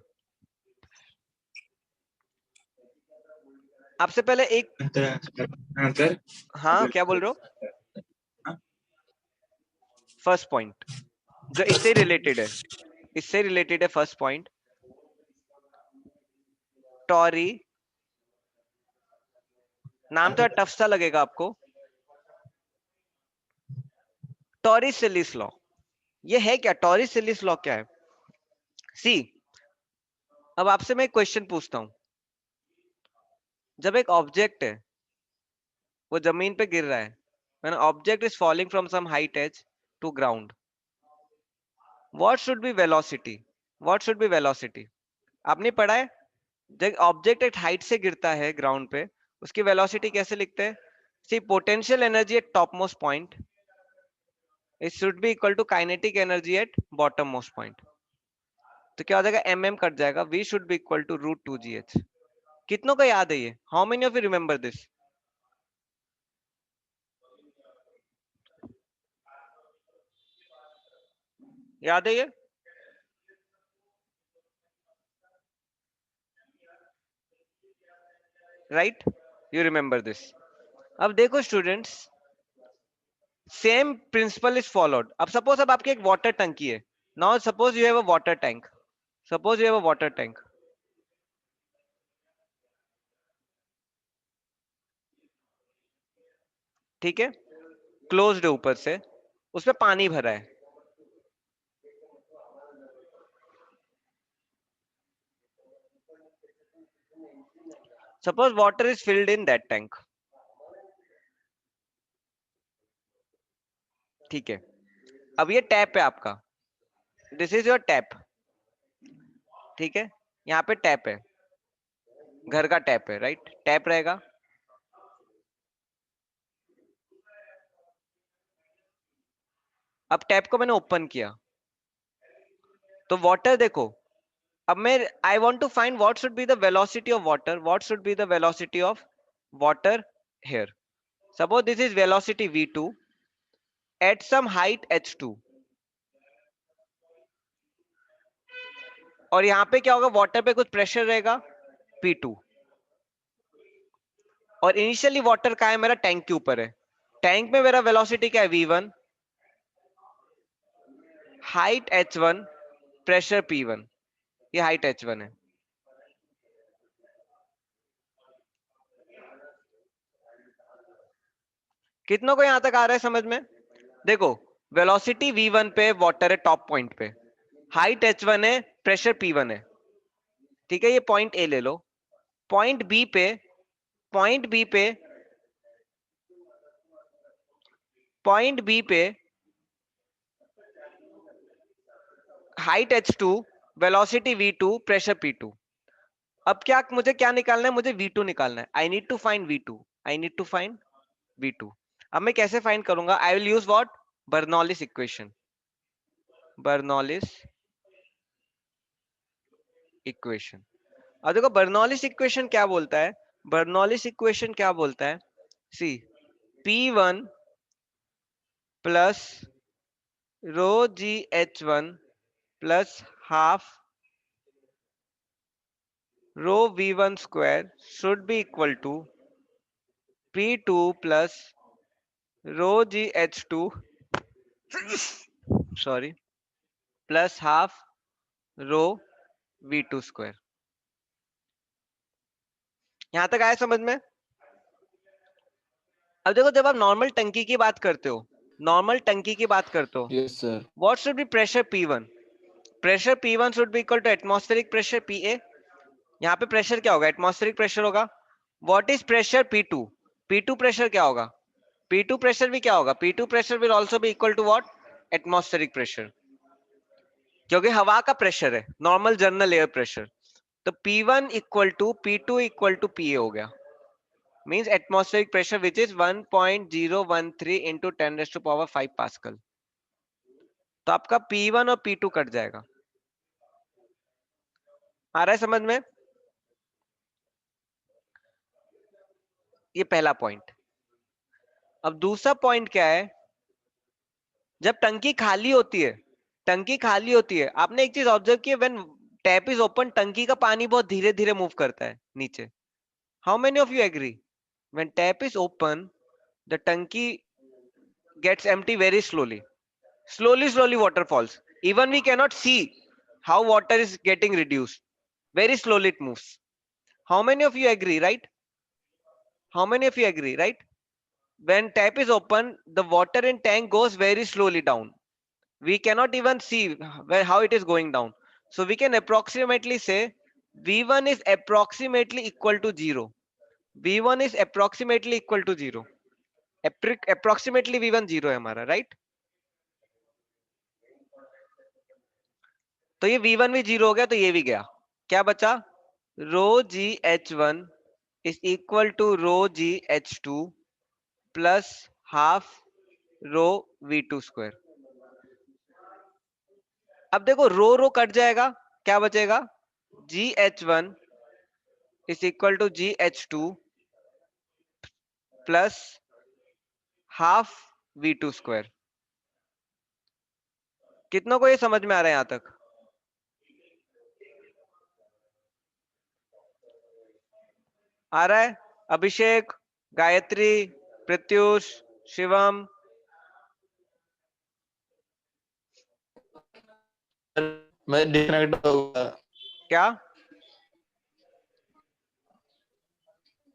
आपसे पहले एक, हाँ क्या बोल रहे हो? फर्स्ट पॉइंट जो इससे रिलेटेड है, इससे रिलेटेड है फर्स्ट पॉइंट, टॉरी, नाम तो टफ सा लगेगा आपको, टॉरिस-सिलिस लॉ। ये है क्या, टॉरिस-सिलिस लॉ क्या है? सी, अब आपसे मैं एक क्वेश्चन पूछता हूं। जब एक ऑब्जेक्ट है वो जमीन पे गिर रहा है, when object is falling from some height edge to ground, what should be velocity? What should be velocity? आपने पढ़ा है, जब ऑब्जेक्ट एक हाइट से गिरता है ग्राउंड पे, उसकी वेलोसिटी कैसे लिखते हैं? See, potential energy at top most point it should be equal to kinetic energy at bottom most point. तो क्या हो जाएगा, mm कट जाएगा, v should be equal to √2gh। कितनों को याद है ये? How many of you remember this? याद है ये? Right, you remember this. अब देखो students, same principle is followed. अब सपोज अब आपकी एक वाटर टंकी है। Now suppose you have a water tank, suppose you have a water tank, ठीक है, क्लोज्ड है ऊपर से, उसमें पानी भरा है। Suppose water is filled in that tank, ठीक है। अब ये टैप है आपका, दिस इज योर टैप, ठीक है, यहाँ पे टैप है, घर का टैप है, राइट, टैप रहेगा। अब टैप को मैंने ओपन किया तो वाटर देखो, अब मैं I want to find what should be the velocity of water, what should be the velocity of water here. Suppose this is velocity v2 at some height h2, और यहां पे क्या होगा, वाटर पे कुछ प्रेशर रहेगा p2, और initially water का है मेरा टैंक के ऊपर है। टैंक में मेरा वेलोसिटी क्या है, v1, height h1, pressure p1, ये हाइट h1 है। कितनों को यहां तक आ रहा है समझ में? देखो, वेलोसिटी v1 पे वाटर है टॉप पॉइंट पे, हाइट h1 है, प्रेशर p1 है, ठीक है। ये पॉइंट ए ले लो, पॉइंट बी पे, पॉइंट बी पे, पॉइंट बी पे height h2, velocity v2, pressure p2। अब क्या मुझे क्या निकालना है, मुझे v2 निकालना है। I need to find v2, I need to find v2। अब मैं कैसे फाइंड करूंगा, I will use what, Bernoulli's equation, Bernoulli's equation. अब देखो बर्नौलिस इक्वेशन क्या बोलता है, बर्नौलिस इक्वेशन क्या बोलता है, see p1 plus rho ji h1 plus half rho v1 square should be equal to p2 plus rho ji h2 sorry plus half rho v2 square. यहां तक आया समझ में? अब देखो, जब आप नॉर्मल टंकी की बात करते हो, नॉर्मल टंकी की बात करते हो, yes sir. What should be pressure p1, pressure p1 should be equal to atmospheric pressure pa। यहाँ पे प्रेशर क्या होगा, एटमॉस्फेरिक प्रेशर होगा। What is pressure p2, p2 pressure क्या होगा, p2 प्रेशर भी क्या होगा, p2 pressure will also be equal to what, atmospheric pressure, क्योंकि हवा का प्रेशर है, नॉर्मल जनरल एयर प्रेशर। तो p1 equal to p2 equal to pa हो गया, means atmospheric pressure which is 1.013 into 10⁵ pascal. तो आपका p1 और p2 कट जाएगा। आ रहा है समझ में? ये पहला पॉइंट। अब दूसरा पॉइंट क्या है, जब टंकी खाली होती है, टंकी खाली होती है, आपने एक चीज ऑब्जर्व की है, व्हेन टैप इज ओपन टंकी का पानी बहुत धीरे धीरे मूव करता है नीचे। How many of you agree, when tap is open the टंकी gets empty very slowly, slowly water falls, even we cannot see how water is getting reduced, very slowly it moves. How many of you agree, right? How many of you agree, right? When tap is open, the water in tank goes very slowly down, we cannot even see how it is going down. So we can approximately say v1 is approximately equal to 0, v1 is approximately equal to 0, approximately v1 0 है हमारा, right? तो ये v1 भी 0 हो गया, तो ये भी गया, क्या बचा, rho ji h1 is equal to rho ji h2 plus half rho v2 square. अब देखो रो रो कट जाएगा, क्या बचेगा, GH1 is equal to GH2 plus half V2 square. कितनों को ये समझ में आ रहा है यहां तक? आ रहा है? अभिषेक, गायत्री, प्रत्युष, शिवम, मैं डिस्कनेक्ट हो गया क्या?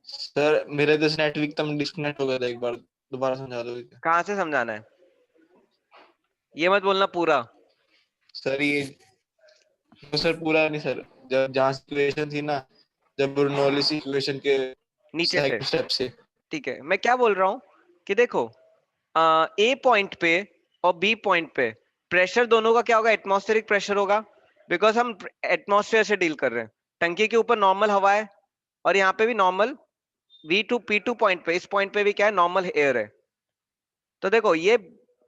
सर, मेरे तो नेटवर्क एकदम डिस्कनेक्ट हो गया था, एक बार दोबारा समझा दोगे क्या? कहां से समझाना है? ये मत बोलना पूरा। सर ये तो सर पूरा नहीं सर, जब जहाँ सिचुएशन थी ना, जब बर्नौली इक्वेशन के नीचे से, सेकंड स्टेप से। ठीक है। मैं क्या बोल रहा हूं कि देखो ए पॉइंट पे और बी पॉइंट पे प्रेशर दोनों का क्या होगा, एटमॉस्फेरिक प्रेशर होगा, बिकॉज हम एटमॉस्फेयर से डील कर रहे हैं। टंकी के ऊपर नॉर्मल हवा है और यहाँ पे भी नॉर्मल V2 P2 पॉइंट पे, इस पॉइंट पे भी क्या है, नॉर्मल एयर है। तो देखो ये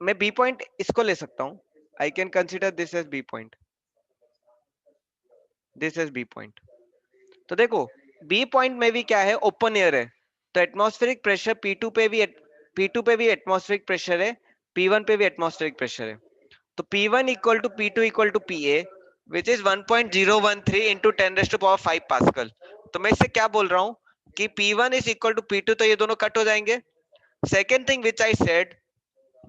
मैं बी पॉइंट इसको ले सकता हूं, I can consider this as B point, this is B point. तो देखो बी पॉइंट में भी क्या है, ओपन एयर है, तो एटमॉस्फेरिक प्रेशर P2 पे भी एटमॉस्फेरिक प्रेशर है, P1 पे भी एटमॉस्फेरिक प्रेशर है। तो P1 equal to P2 equal to PA which is 1.013 into 10⁵ pascal. तो मैं इससे क्या बोल रहा हूं कि P1 is equal to P2, तो ये दोनों कट हो जाएंगे। Second thing which I said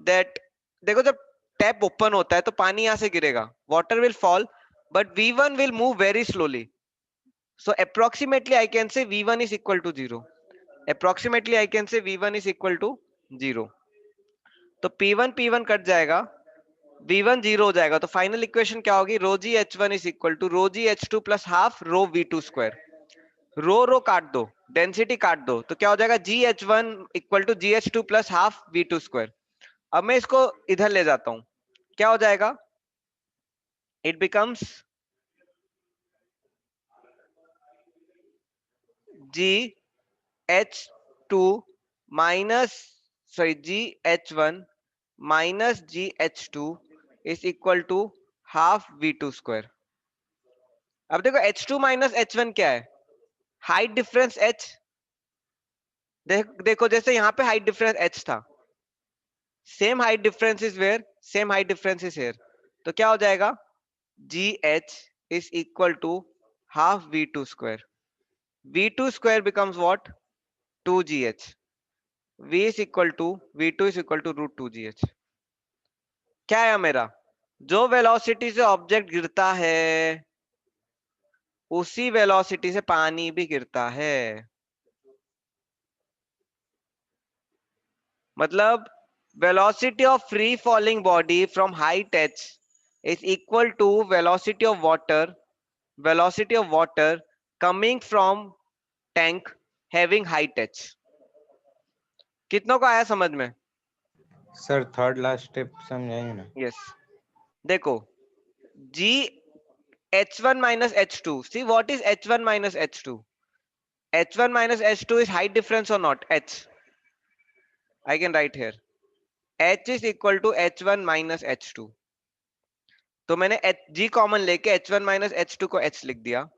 that, देखो जब टैप ओपन होता है तो पानी यहां से गिरेगा, water will fall, but V1 will move very slowly. So approximately I can say V1 is equal to 0. Approximately I can say V1 is equal to 0. तो P1 कट जाएगा, V1 0 हो जाएगा, तो फाइनल इक्वेशन क्या होगी, rho ji H1 is equal to rho ji H2 plus half rho V2 square. Rho rho काट दो, density काट दो, तो क्या हो जाएगा, GH1 equal to GH2 plus half V2 square. अब मैं इसको इधर ले जाता हूं, क्या हो जाएगा, it becomes GH2 minus, sorry, GH1 minus GH2 is equal to half V2 square. अब देखो H2 माइनस H1 क्या है, हाइट डिफरेंस H। देखो जैसे यहाँ पे हाइट डिफरेंस H था, same height difference is where, same height difference is here, तो क्या हो जाएगा, GH is equal to half V2 square. V2 square becomes what, 2GH. V is equal to V2 is equal to root 2GH। क्या है मेरा, जो velocity से object गिरता है उसी वेलोसिटी से पानी भी गिरता है। मतलब velocity of free falling body from height h is equal to velocity of water coming from tank having height h। कितनों को आया समझ में? सर थर्ड लास्ट स्टेप समझाएंगे ना? यस देखो, G H1 minus H2, see what is H1 minus H2? H1 minus H2 is height difference or not? H, I can write here, H is equal to H1 minus H2। तो मैंने G common लेके H1 minus H2 को H लिख दिया,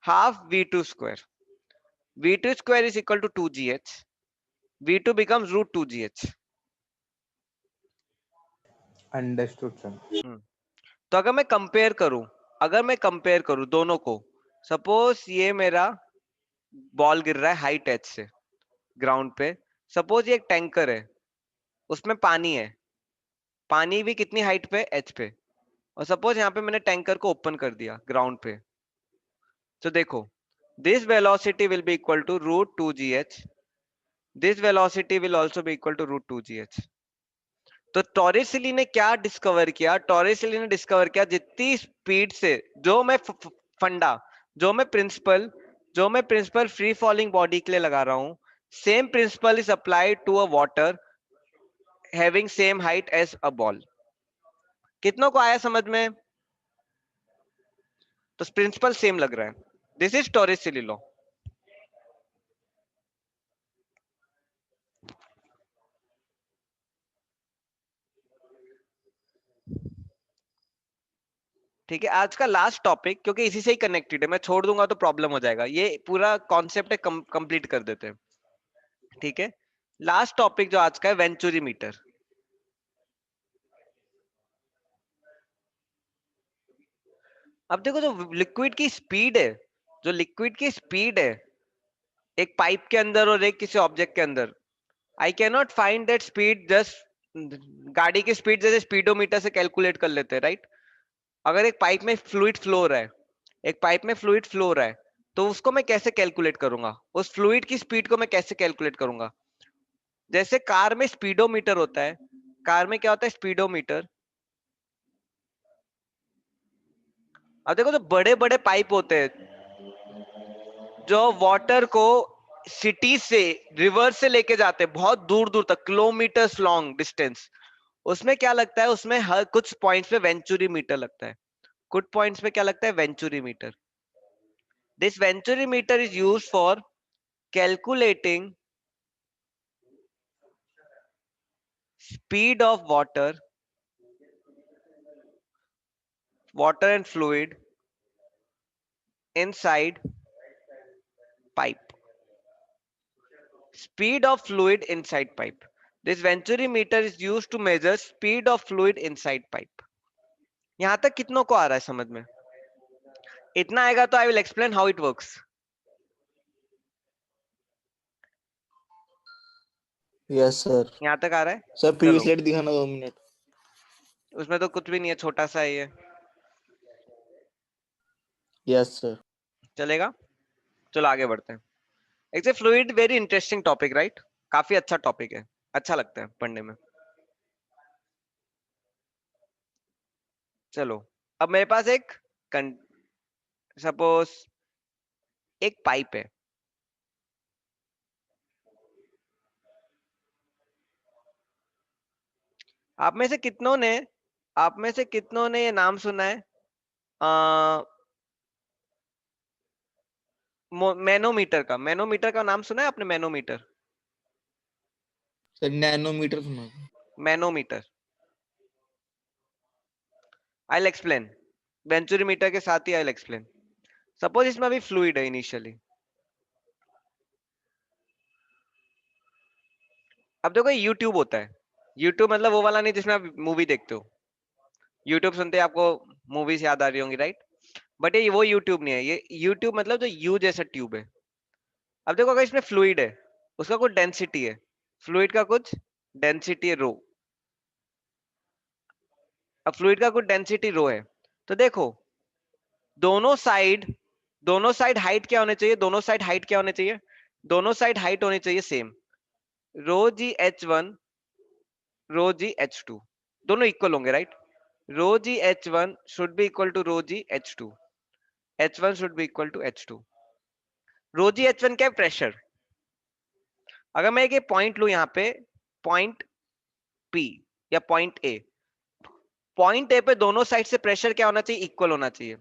half V2 square, V2 square is equal to 2GH, V2 becomes root 2GH। Understood sir. तो अगर मैं compare करूं दोनों को, सपोज ये मेरा बॉल गिर रहा है हाइट h से ग्राउंड पे, सपोज ये एक टैंकर है, उसमें पानी है, पानी भी कितनी हाइट पे, h पे, और सपोज यहाँ पे मैंने टैंकर को ओपन कर दिया ग्राउंड पे, तो देखो this velocity will be equal to root 2GH, this velocity will also be equal to root 2GH। तो टॉरिसिली ने क्या डिस्कवर किया, टॉरिसिली ने डिस्कवर किया जितनी स्पीड से जो मैं फंडा, जो मैं प्रिंसिपल फ्री फॉलिंग बॉडी के लिए लगा रहा हूं, same principle is applied to a water having same height as a ball. कितनों को आया समझ में? तो प्रिंसिपल सेम लग रहा है, दिस इज टॉरिसिली लॉ। ठीक है, आज का लास्ट टॉपिक, क्योंकि इसी से ही कनेक्टेड है, मैं छोड़ दूंगा तो प्रॉब्लम हो जाएगा, ये पूरा कॉन्सेप्ट है, कंप्लीट कर देते हैं। ठीक है, लास्ट टॉपिक जो आज का है, वेंचुरी मीटर। अब देखो, जो लिक्विड की स्पीड है, जो लिक्विड की स्पीड है एक पाइप के अंदर और एक किसी ऑब्जेक्ट के अंदर, I can not find that speed just, गाड़ी की स्पीड जैसे स्पीडोमीटर से कैलकुलेट कर लेते हैं, राइट? अगर एक पाइप में फ्लूइड फ्लो हो रहा है, एक पाइप में फ्लूइड फ्लो हो रहा है, तो उसको मैं कैसे कैलकुलेट करूंगा? उस फ्लूइड की स्पीड को मैं कैसे कैलकुलेट करूंगा? जैसे कार में स्पीडोमीटर होता है, कार में क्या होता है? स्पीडोमीटर। अब देखो, जो बड़े बड़े पाइप होते हैं जो वाटर को सिटी से, रिवर से लेके जाते हैं बहुत दूर दूर तक, किलोमीटर्स लॉन्ग डिस्टेंस, उसमें क्या लगता है? उसमें हर कुछ पॉइंट्स पे वेंचुरी मीटर लगता है। कुछ पॉइंट्स पे क्या लगता है? Venturi meter. This venturi meter is used for calculating speed of water and fluid inside pipe. Speed of fluid inside pipe. This venturi meter is used to measure speed of fluid inside pipe. यहां तक कितनों को आ रहा है समझ में? इतना आएगा तो आई will explain how it works. Yes sir. यहां तक आ रहा है? सर चलो, प्रीवियस स्लाइड दिखाना 2 मिनट। उसमें तो कुछ भी नहीं है, छोटा सा ही है। Yes sir. चलेगा? चलो आगे बढ़ते हैं। Actually fluid very interesting topic, right? काफी अच्छा टॉपिक है, अच्छा लगता है पढ़ने में। चलो, अब मेरे पास एक सपोज एक पाइप है, आप में से कितनों ने ये नाम सुना है? मैनोमीटर का नाम सुना है आपने? मैनोमीटर, सर नैनोमीटर सुना। Manometer. I will explain, venturi meter के साथ ही आई विल एक्सप्लेन। सपोज इसमें अभी फ्लूइड है इनिशियली। अब देखो, यूट्यूब होता है, यूट्यूब मतलब वो वाला नहीं जिसमें आप मूवी देखते हो। यूट्यूब सुनते ही आपको मूवीज याद आ रही होंगी, राइट? बट ये वो यूट्यूब नहीं है, ये यूट्यूब मतलब जो यू जैसा ट्यूब है। अब देखो, अगर इसमें फ्लूइड है, उसका कुछ डेंसिटी है, फ्लूइड का कुछ डेंसिटी है रो। अब फ्लूइड का कुछ डेंसिटी रो है, तो देखो दोनों साइड हाइट क्या होने चाहिए? दोनों साइड हाइट क्या होने चाहिए? दोनों साइड हाइट होनी चाहिए सेम, रो जी H1 रो जी H2, दोनों इक्वल होंगे, right? Rho ji H1 should be equal to rho ji H2, H1 should be equal to H2। Rho ji H1 क्या है? प्रेशर। अगर मैं एक पॉइंट लू यहाँ पे, पॉइंट P या पॉइंट A, पॉइंट ए पे दोनों साइड से प्रेशर क्या होना चाहिए? इक्वल होना चाहिए।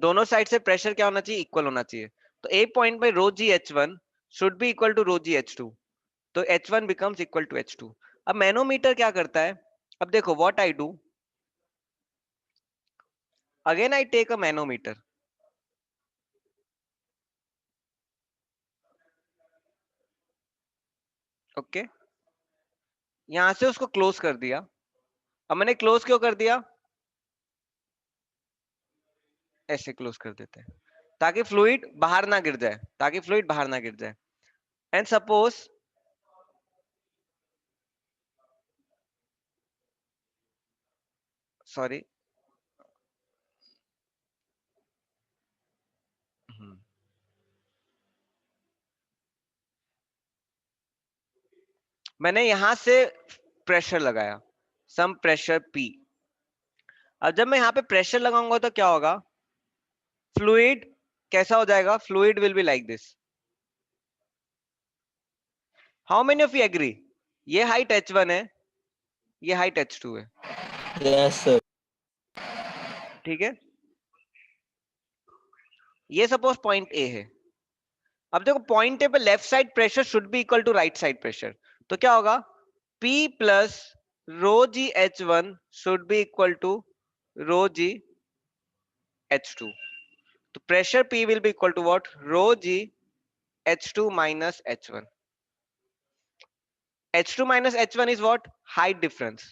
दोनों साइड से प्रेशर क्या होना चाहिए? इक्वल होना चाहिए। तो ए पॉइंट पे rho ji H1 should be equal to rho ji H2, तो H1 becomes equal to H2। अब मैनोमीटर क्या करता है? अब देखो, what I do, again I take a manometer, okay, यहां से उसको क्लोज कर दिया। अब मैंने क्लोज क्यों कर दिया? ऐसे क्लोज कर देते हैं ताकि फ्लूइड बाहर ना गिर जाए, ताकि फ्लूइड बाहर ना गिर जाए। एंड सपोज सॉरी, मैंने यहां से प्रेशर लगाया, सम प्रेशर P। अब जब मैं यहाँ पे प्रेशर लगाऊंगा तो क्या होगा? फ्लूइड कैसा हो जाएगा? Fluid will be like this. How many of you agree? ये हाइट H1 है, ये हाइट H2 है, यस सर। ठीक है? ये सपोज पॉइंट ए है। अब देखो, पॉइंट ए पे left side pressure should be equal to right side pressure, तो क्या होगा? P plus rho ji H1 should be equal to rho ji H2. तो pressure P will be equal to what? Rho G H2 minus H1. H2 minus H1 is what? Height difference.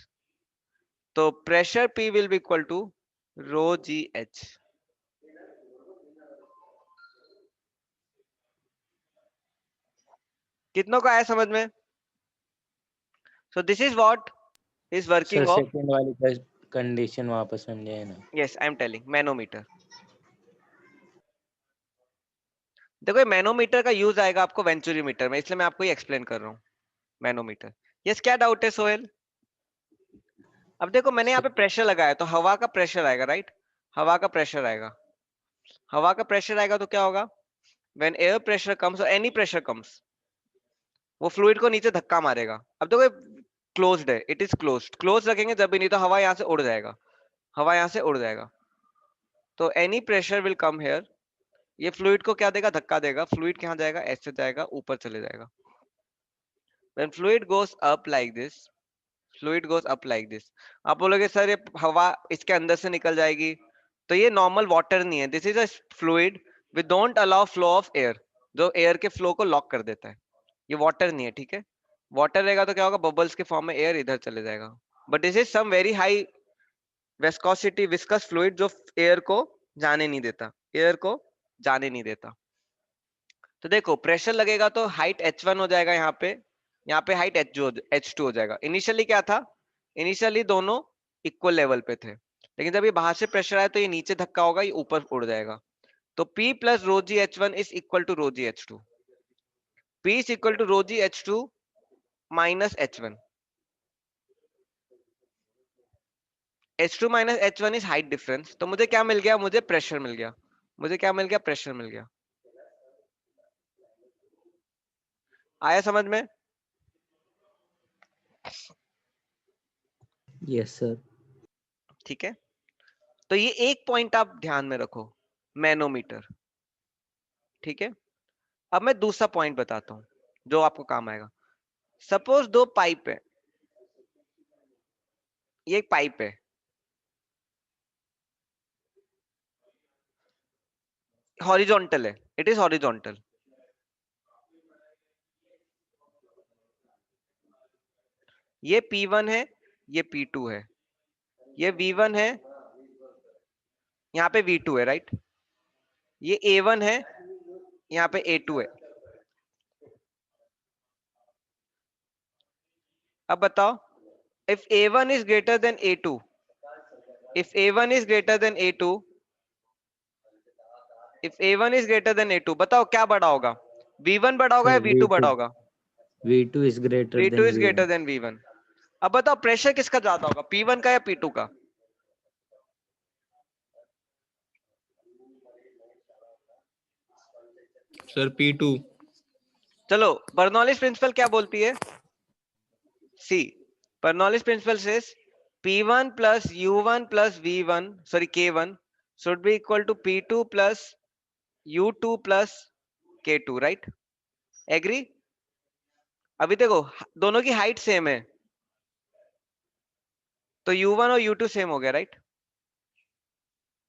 तो pressure P will be equal to rho GH. कितनों को आया समझ में? So this is what is working sir of, second वाली condition वापस समझाए ना। yes I am telling, manometer. देखो मैनोमीटर का यूज आएगा आपको वेंचुरीमीटर में, इसलिए मैं आपको ये एक्सप्लेन कर रहा हूँ मैनोमीटर। यस, क्या डाउट है सोहेल? अब देखो मैंने यहाँ पे प्रेशर लगाया तो हवा का प्रेशर आएगा, राइट? हवा का प्रेशर आएगा, हवा का प्रेशर आएगा तो क्या होगा? व्हेन एयर प्रेशर कम्स और एनी प्रेशर कम्स, वो फ्लूइड को नीचे धक्का मारेगा। अब देखो क्लोज्ड है, इट इज क्लोज्ड, क्लोज रखेंगे जब भी, नहीं तो हवा यहाँ से उड़ जाएगा, हवा यहाँ से उड़ जाएगा। तो any pressure will come here, ये फ्लूइड को क्या देगा? धक्का देगा। फ्लूइड कहाँ जाएगा? ऐसे जाएगा, ऊपर चले जाएगा। When fluid goes up like this, fluid goes up like this, आप बोलोगे सर ये हवा इसके अंदर से निकल जाएगी, तो ये नॉर्मल वाटर नहीं है, this is a fluid with don't allow flow of air, जो एयर के फ्लो को लॉक कर देता है। ये वाटर नहीं है, ठीक है? वाटर रहेगा तो क्या होगा? बबल्स के फॉर्म में एयर इधर चले जाएगा। But this is some very high viscosity, viscous fluid, जो एयर को जाने नहीं देता, एयर को जाने नहीं देता। तो देखो प्रेशर लगेगा तो हाइट h1 हो जाएगा, यहाँ पे हाइट h2 हो जाएगा। इनिशियली क्या था? इनिशियली दोनों इक्वल लेवल पे थे, लेकिन जब ये बाहर से प्रेशर आया तो ये नीचे धक्का होगा, ये ऊपर उड़ जाएगा। तो P plus rho ji H1 is equal to rho ji H2। P is equal to rho ji H2 minus H1। H2 minus H1 is height difference. तो मुझे क्या मिल गया? मुझे प्रेशर मिल गया। मुझे क्या मिल गया? प्रेशर मिल गया। आया समझ में? Yes sir. ठीक है, तो ये एक पॉइंट आप ध्यान में रखो, मैनोमीटर। ठीक है, अब मैं दूसरा पॉइंट बताता हूं जो आपको काम आएगा। सपोज दो पाइप है, ये एक पाइप है, हॉरिजॉन्टल है, इट इज हॉरिजॉन्टल। ये P1 है, ये P2 है, ये V1 है, यहाँ पे V2 है, राइट? ये A1 है, यहाँ पे A2 है। अब बताओ, if A1 is greater than A2, if A1 is greater than A2, if A1 is greater than A2, बताओ क्या बड़ा होगा? V1 बड़ा होगा या V2 बड़ा होगा? V2 is greater V2 than is greater than V1। अब बताओ प्रेशर किसका ज्यादा होगा, P1 का या P2 का? Sir P2। चलो बर्नौलीज प्रिंसिपल क्या बोलती है? See, Bernoulli's principle says P1 plus U1 plus V1, sorry K1 should be equal to P2 plus U2 plus K2, right? Agree? अभी देखो दोनों की हाइट सेम है, तो U1 और U2 सेम हो गया, राइट?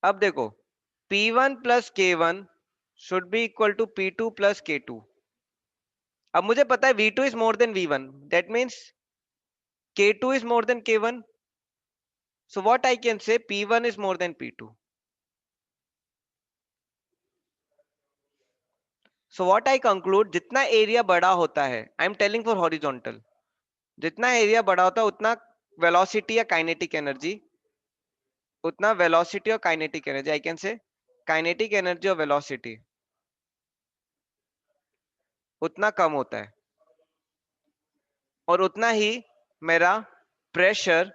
अब देखो P1 plus K1 should be equal to P2 plus K2। अब मुझे पता है V2 is more than V1, that means K2 is more than K1। So what I can say, P1 is more than P2। So what I conclude, जितना area बड़ा होता है, I am telling for horizontal, जितना area बड़ा होता है उतना velocity या काइनेटिक एनर्जी, उतना वेलोसिटी और काइनेटिक एनर्जी, आई कैन से काइनेटिक एनर्जी और वेलोसिटी उतना कम होता है, और उतना ही मेरा प्रेशर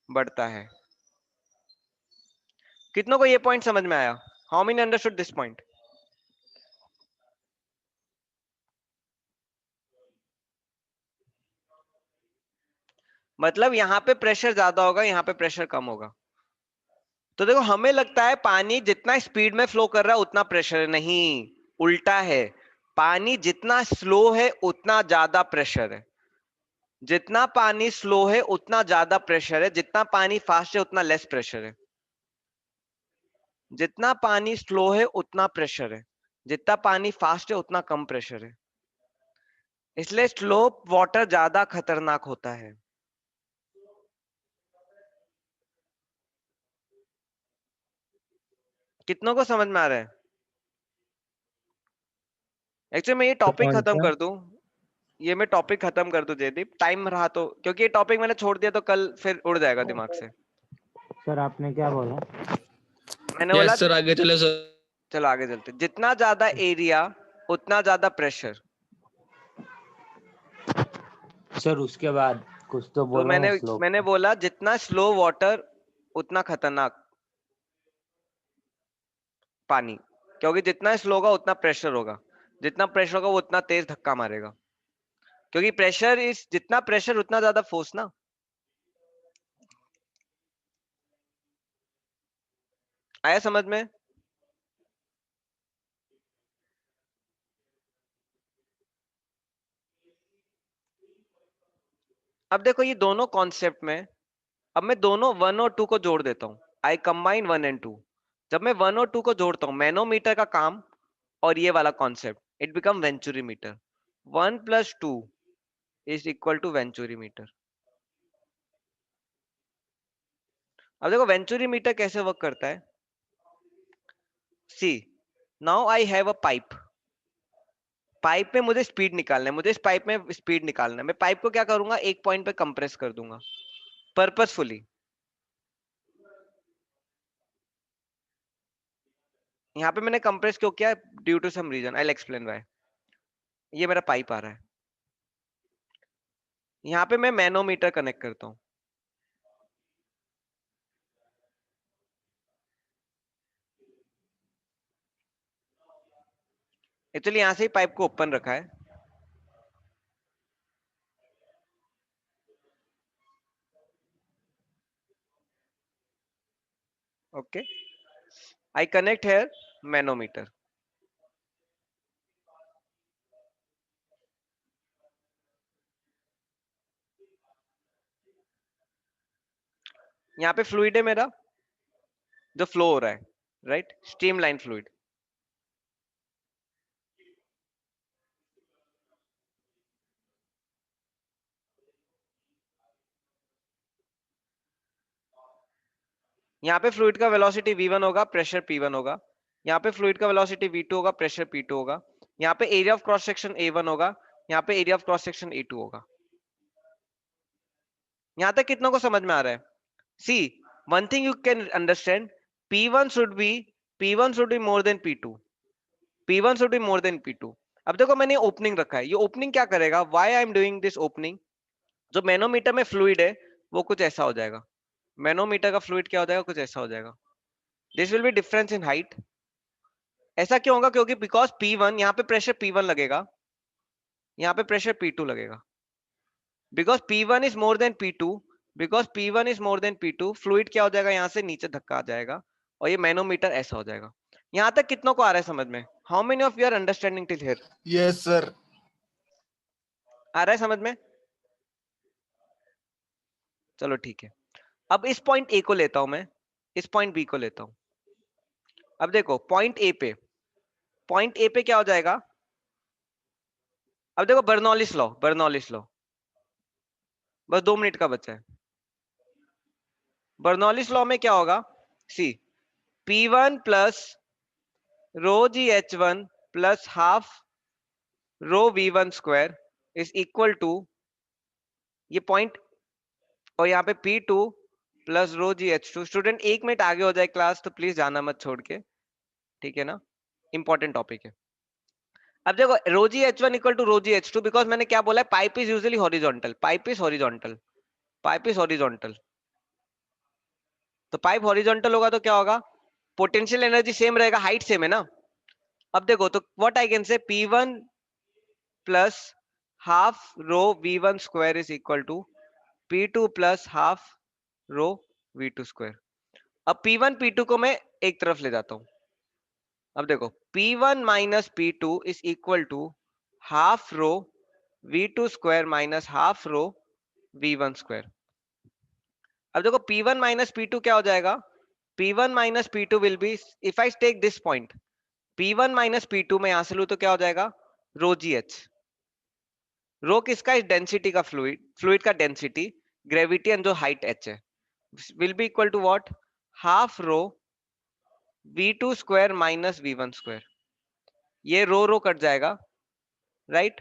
बढ़ता है। कितनों को ये पॉइंट समझ में आया? How many understood this point? मतलब यहाँ पे प्रेशर ज्यादा होगा, यहाँ पे प्रेशर कम होगा। तो देखो हमें लगता है पानी जितना स्पीड में फ्लो कर रहा है उतना प्रेशर है, नहीं, उल्टा है। पानी जितना स्लो है उतना ज्यादा प्रेशर है, जितना पानी स्लो है उतना ज्यादा प्रेशर है, जितना पानी फास्ट है उतना लेस प्रेशर है। जितना पानी स्लो है उतना प्रेशर है, जितना पानी फास्ट है उतना कम प्रेशर है, इसलिए स्लो वाटर ज्यादा खतरनाक होता है। कितनों को समझ में आ रहा है? एक्चुअली मैं ये तो टॉपिक कौन खत्म सा? कर दूं, ये मैं टॉपिक खत्म कर दूं जयदीप, टाइम रहा तो, क्योंकि ये टॉपिक मैंने छोड़ दिया तो कल फिर उड़ जाएगा दिमाग से। सर आपने क्या बोला? मैंने बोला यस सर, आगे चले सर। चलो आगे चलते, जितना ज्यादा एरिया उतना ज्यादा प्रेशर। सर उसके बाद कुछ तो तो बोला है स्लोप। मैंने बोला जितना स्लो वाटर उतना खतरनाक पानी, क्योंकि जितना स्लो होगा उतना प्रेशर होगा, जितना प्रेशर होगा वो उतना तेज धक्का मारेगा, क्योंकि प्रेशर इस जितना प्रेशर उतना ज्यादा फोर्स ना। आया समझ में? अब देखो ये दोनों कॉन्सेप्ट में, अब मैं दोनों 1 और 2 को जोड़ देता हूं, आई कंबाइन 1 एंड 2। जब मैं 1 और 2 को जोड़ता हूं, मैनोमीटर का काम और ये वाला concept, it become venturi meter. 1 + 2 is equal to venturi meter. अब देखो वेंचुरी मीटर कैसे वर्क करता है। See, now I have a pipe, pipe में मुझे स्पीड निकालना है, मुझे इस पाइप में स्पीड निकालना है। मैं पाइप को क्या करूंगा, एक पॉइंट पे कंप्रेस कर दूंगा पर्पसफुली। यहाँ पे मैंने कंप्रेस क्यों किया, due to some reason, I will explain why. ये मेरा पाइप आ रहा है, यहाँ पे मैं मैनोमीटर कनेक्ट करता हूँ। एक्चुअली यहाँ से ही पाइप को ओपन रखा है। Okay, I connect here manometer. यहाँ पे फ्लूइड है मेरा जो फ्लो हो रहा है, राइट, स्ट्रीम लाइन फ्लूइड। यहाँ पे फ्लूइड का वेलोसिटी v1 होगा, प्रेशर p1 होगा। यहाँ पे फ्लूइड का वेलोसिटी v2 होगा, प्रेशर p2 होगा। यहाँ पे area of cross section a1 होगा, यहाँ पे area of cross section a2 होगा। यहाँ तक कितनों को समझ में आ रहा है? See, one thing you can understand, p1 should be more than p2, p1 should be more than p2। अब देखो मैंने ओपनिंग रखा है, ये ओपनिंग क्या करेगा, why I am doing this opening, जो मैनोमीटर में फ्लूइड है वो कुछ ऐसा हो जाएगा, मैनोमीटर का फ्लूइड क्या हो जाएगा, कुछ ऐसा हो जाएगा। This will be difference in height. ऐसा क्यों होगा, क्योंकि बिकॉज P1, यहाँ पे प्रेशर P1 लगेगा, यहाँ पे प्रेशर P2 लगेगा, because P1 is more than P2, because P1 is more than P2, fluid क्या हो जाएगा, यहाँ से नीचे धक्का आ जाएगा और ये मैनोमीटर ऐसा हो जाएगा। यहाँ तक कितनों को आ रहा है समझ में? How many of you are understanding till here? Yes sir. आ रहा है समझ में? चलो ठीक है। अब इस पॉइंट ए को लेता हूं मैं, इस पॉइंट बी को लेता हूं। अब देखो पॉइंट ए पे क्या हो जाएगा, अब देखो बर्नौलिस लॉ, बर्नौलिस लॉ, बस 2 मिनट का बचा है। बर्नौलिस लॉ में क्या होगा, see, P1 plus rho ji H1 plus half rho V1 square is equal to ये पॉइंट, और यहाँ पे P2 प्लस रो जी H2। स्टूडेंट 1 मिनट आगे हो जाए क्लास तो प्लीज जाना मत छोड़ के, ठीक है ना, इंपॉर्टेंट टॉपिक है। अब देखो rho ji H1 equal to rho ji H2, because मैंने क्या बोला है, pipe is usually horizontal, pipe is horizontal, pipe is horizontal. तो पाइप हॉरिजॉन्टल होगा तो क्या होगा, पोटेंशियल एनर्जी सेम रहेगा, हाइट सेम है ना। अब देखो तो what I can say, P1 plus half rho V1 square is equal to P2 plus half rho V2 square. अब P1 P2 को मैं एक तरफ ले जाता हूं। अब देखो P1 minus P2 is equal to half rho V2 square minus half rho V1 square. अब देखो P1 माइनस P2 क्या हो जाएगा, P1 minus P2 will be, if I take this point, P1 minus P2 में यहां से लू तो क्या हो जाएगा, रो जी एच. रो किसका, इस डेंसिटी का, फ्लूइड का डेंसिटी, ग्रेविटी एंड जो हाइट एच है, will be equal to what, half rho V2 square minus V1 square. ये रो कट जाएगा, right.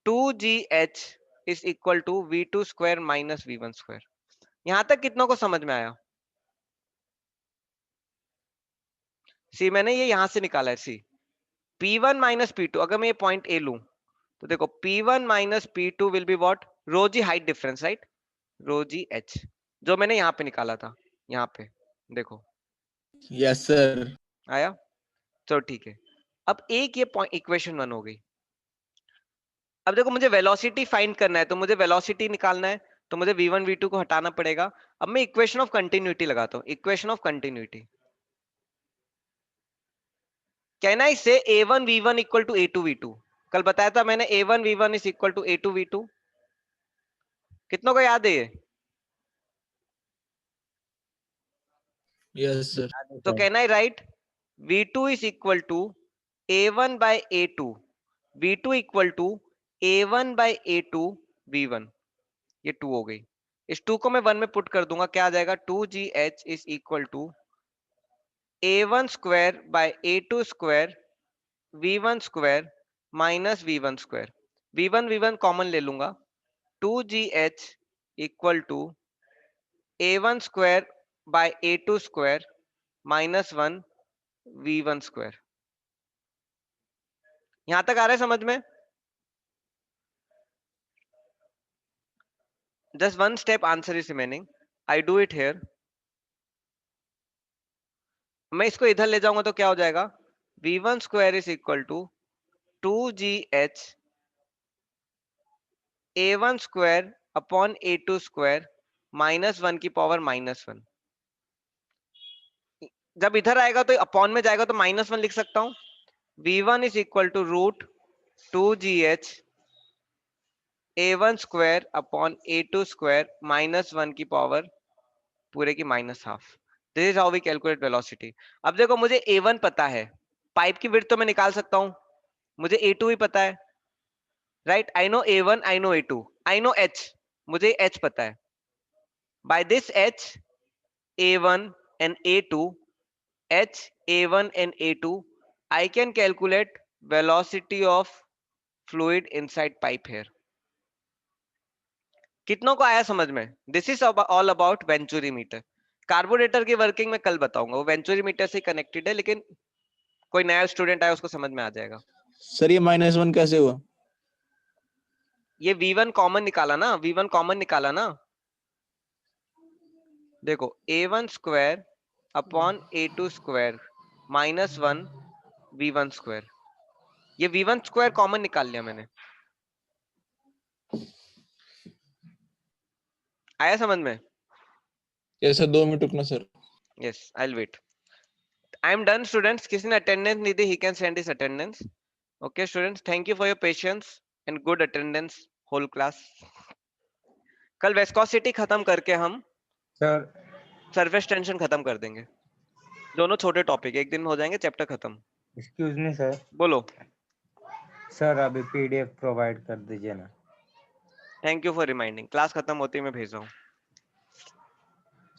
2GH is equal to V2 square minus V1 square. यहां तक कितनों को समझ में आया? सी मैंने ये यहां से निकाला है. सी P1 माइनस P2, अगर मैं ये पॉइंट ए लूं तो देखो P1 minus P2 will be what, rho g height difference, right, rho g H, जो मैंने यहाँ पे निकाला था, यहाँ पे देखो. Yes sir. आया? चलो ठीक है. अब एक ये पॉइंट, इक्वेशन 1 हो गई. अब देखो मुझे वेलोसिटी फाइंड करना है, तो मुझे वेलोसिटी निकालना है, तो मुझे v1 v2 को हटाना पड़ेगा. अब मैं इक्वेशन ऑफ कंटिन्यूटी लगाता हूँ. Equation of continuity, can I से a1 v1 equal to a2 v2? कल बताया था मैंने a1 v1 is equal to a2 v2. कितनों को याद है ये? Yes sir. तो can I write v2 is equal to a1 by a2, v2 equal to a1 by a2 v1. ये 2 हो गई. इस 2 को मैं 1 में पुट कर दूंगा, क्या आ जाएगा, 2gh is equal to a1 square by a2 square v1 square minus v1 square. v1 common ले लूंगा. 2gh equal to a1 square by a2 square minus 1 v1 square. यहां तक आ रहा है समझ में? Just one step answer is remaining. I do it here. मैं इसको इधर ले जाऊंगा तो क्या हो जाएगा, v1 square is equal to 2gh a1 square upon a2 square minus 1 की पावर माइनस 1. जब इधर आएगा तो अपॉन में जाएगा तो माइनस 1 लिख सकता हूं. v1 is equal to root 2gh a1 square upon a2 square minus 1 की पावर पूरे की minus half. This is how we calculate velocity. अब देखो मुझे a1 पता है, पाइप की विड्थ तो मैं निकाल सकता हूं, मुझे a2 भी पता है, right. I know a1, I know a2, I know h, मुझे h पता है. By this h a1 and a2, h a1 and a2, I can calculate velocity of fluid inside pipe here. कितनों को आया समझ में? This is all about venturi meter. Carburettor की working में कल बताऊंगा, वो वेंचुरी मीटर से कनेक्टेड है, लेकिन कोई नया स्टूडेंट आया उसको समझ में आ जाएगा. सर ये -1 कैसे हुआ? ये v1 कॉमन निकाला ना, v1 कॉमन निकाला ना. देखो a1 square upon a2 square minus 1 v1 square. ये v1 स्क्वायर कॉमन निकाल लिया मैंने. आया समझ में? Yes sir. 2 मिनट रुकना sir. Yes, I will wait. I am done students. किसी ने अटेंडेंस नहीं दी, he can send his attendance. Okay students, thank you for your patience and good attendance whole class. कल विस्कोसिटी खत्म करके हम sir surface tension खत्म कर देंगे. दोनों छोटे टॉपिक एक दिन में हो जाएंगे, चैप्टर खत्म. Excuse me sir. बोलो. सर अभी पीडीएफ प्रोवाइड कर दीजिए ना. Thank you for reminding. Class खत्म होते ही मैं भेज रहा हूँ.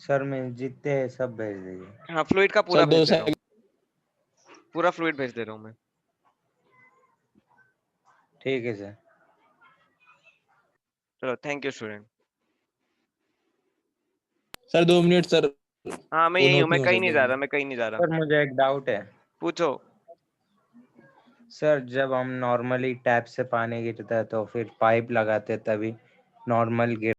सर मैं जितने हैं सब भेज दीजिए. हाँ, फ्लूइड का पूरा सर 2 भेज दे रहा हूँ, सेकंड. पूरा फ्लूइड भेज दे रहा हूँ मैं. ठीक है सर. चलो thank you student. Sir 2 minute sir. हाँ मैं वो यही हूँ, नोट मैं नहीं हो कहीं रहा, नहीं 2 जा रहा, मिनट. मैं कहीं नहीं जा रहा. सर मुझे एक डाउट है. पूछो. सर जब हम नॉर्मली टैप से पानी गिरता है तो फिर पाइप लगाते हैं तभी नॉर्मल गिर